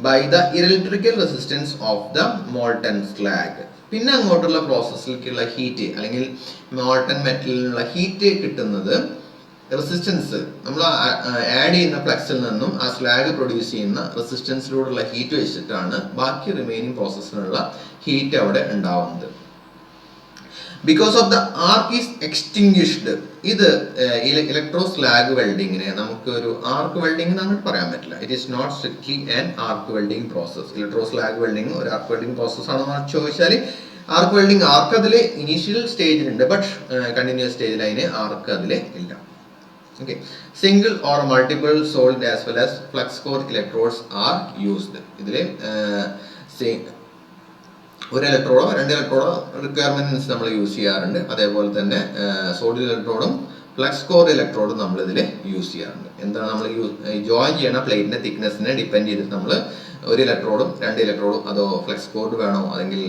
by the electrical resistance of the molten slag. പിന്നെ അങ്ങോട്ടുള്ള പ്രോസസ്സിലേക്കുള്ള ഹീറ്റ് അല്ലെങ്കിൽ മോൾട്ടൺ മെറ്റലിനുള്ള ഹീറ്റ് കിട്ടുന്നത് റെസിസ്റ്റൻസ് നമ്മൾ ആഡ് ചെയ്യുന്ന ഫ്ലക്സിൽ നിന്നും ആ സ്ലാഗ് പ്രൊഡ്യൂസ് ചെയ്യുന്ന റെസിസ്റ്റൻസിലൂടെയുള്ള ഹീറ്റ് വെച്ചിട്ടാണ് ബാക്കി റിമൈനിങ് പ്രോസസ്സിനുള്ള ഹീറ്റ് അവിടെ ഉണ്ടാവുന്നത്. Because of the arc is extinguished. ഇത് ഇലക്ട്രോ സ്ലാഗ് വെൽഡിങ്ങിനെ നമുക്ക് ഒരു ആർക്ക് വെൽഡിംഗ് എന്ന് അങ്ങോട്ട് പറയാൻ പറ്റില്ല. It is not strictly an arc welding process. Electro slag welding ഒരു ആർക്ക് വെൽഡിംഗ് പ്രോസസ് ആണെന്ന് ചോദിച്ചാൽ ആർക്ക് വെൽഡിംഗ് ആർക്ക് അതിൽ ഇനീഷ്യൽ സ്റ്റേജിലുണ്ട്, ബട്ട് കണ്ടിന്യൂസ് സ്റ്റേജിൽ അതിന് ആർക്ക് അതിൽ ഇല്ല. Okay, single or multiple sold as well as flux core electrodes are used. ഇതിൽ ഒരു ഇലക്ട്രോഡോ രണ്ട് ഇലക്ട്രോഡോ റിക്വയർമെന്റ്സ് നമ്മൾ യൂസ് ചെയ്യാറുണ്ട്. അതേപോലെ തന്നെ സോളിഡ് ഇലക്ട്രോഡും ഫ്ലക്സ് കോർ ഇലക്ട്രോഡും നമ്മൾ ഇതിൽ യൂസ് ചെയ്യാറുണ്ട്. എന്താണ് നമ്മൾ ജോയിൻ ചെയ്യണ പ്ലേറ്റിന്റെ തിക്നെസ്സിനെ ഡിപ്പെൻഡ് ചെയ്തിട്ട് നമ്മൾ ഒരു ഇലക്ട്രോഡും രണ്ട് ഇലക്ട്രോഡും അതോ ഫ്ലക്സ് കോർ വേണോ അല്ലെങ്കിൽ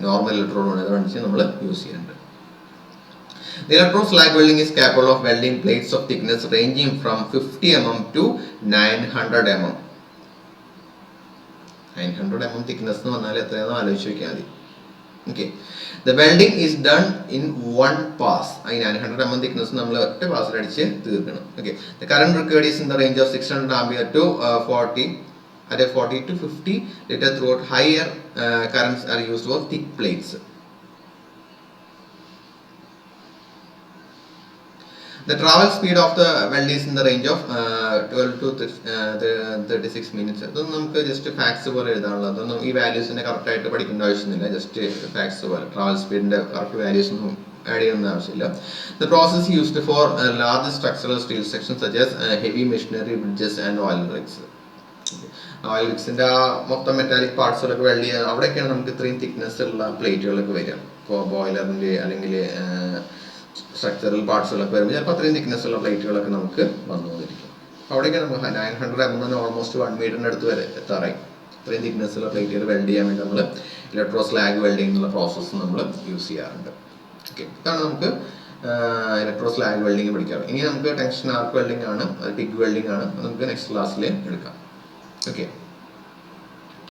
നോർമൽ ഇലക്ട്രോഡ് വേണോ അതനുസരിച്ച് നമ്മൾ യൂസ് ചെയ്യുന്നുണ്ട്. The electro slag welding is capable of welding plates of thickness ranging from 50 mm to 900 mm. 900 mm thickness എന്ന് പറഞ്ഞാൽ എത്രയാണെന്ന് ആലോചിച്ച് നോക്കിയാൽ മതി. Okay, the welding is done in one pass. ഈ 900 mm thickness നമ്മൾ ഒറ്റ പാസിൽ അടിച്ച് തീർക്കണം. Okay, the current required is in the range of 600 ampere to 40 to 50 liter throughout. Higher currents are used for thick plates. The travel speed of the weld is in the range of 12 to 36 minutes. അതൊന്നും നമുക്ക് just facts പോലെ എഴുതാനുള്ളത്, അതൊന്നും ഈ വാല്യൂസിനെ correct ആയിട്ട് പഠിക്കേണ്ട ആവശ്യമൊന്നുമില്ല. Just facts പോലെ travel സ്പീഡിന്റെ correct values ഒന്നും ആഡ് ചെയ്യുന്ന ആവശ്യമില്ല. The process used for large structural steel sections such as heavy machinery, bridges and oil rigs. Oil റിഗ്സിന്റെ ആ മൊത്തം മെറ്റാലിക് പാർട്സുകളൊക്കെ വെൽഡ് ചെയ്യാൻ അവിടെയൊക്കെയാണ് നമുക്ക് ഇത്രയും തിക്നെസ് ഉള്ള പ്ലേറ്റുകളൊക്കെ വരിക. ഇപ്പോൾ ബോയിലറിന്റെ അല്ലെങ്കിൽ സ്ട്രക്ചറൽ പാർട്സുകളൊക്കെ വരുമ്പോൾ ചിലപ്പോൾ അത്രയും തിക്നെസ് ഉള്ള പ്ലേറ്റുകളൊക്കെ നമുക്ക് വന്നുകൊണ്ടിരിക്കും. അപ്പോൾ അവിടെയൊക്കെ നമുക്ക് 900 mm ഓൾമോസ്റ്റ് 1 മീറ്ററിൻ്റെ അടുത്ത് വരെ എത്താറായി. ഇത്രയും തിക്നെസ് ഉള്ള പ്ലേറ്റുകൾ വെൽഡ് ചെയ്യാൻ വേണ്ടി നമ്മൾ ഇലക്ട്രോ സ്ലാഗ് വെൽഡിംഗ് എന്നുള്ള പ്രോസസ്സ് നമ്മൾ യൂസ് ചെയ്യാറുണ്ട്. ഓക്കെ, ഇതാണ് നമുക്ക് ഇലക്ട്രോ സ്ലാഗ് വെൽഡിംഗ് പഠിക്കാം. ഇനി നമുക്ക് ടെൻഷൻ ആർക്ക് വെൽഡിംഗ് ആണ്, ടിഗ് വെൽഡിംഗ് ആണ്, നമുക്ക് നെക്സ്റ്റ് ക്ലാസ്സിൽ എടുക്കാം. ഓക്കെ.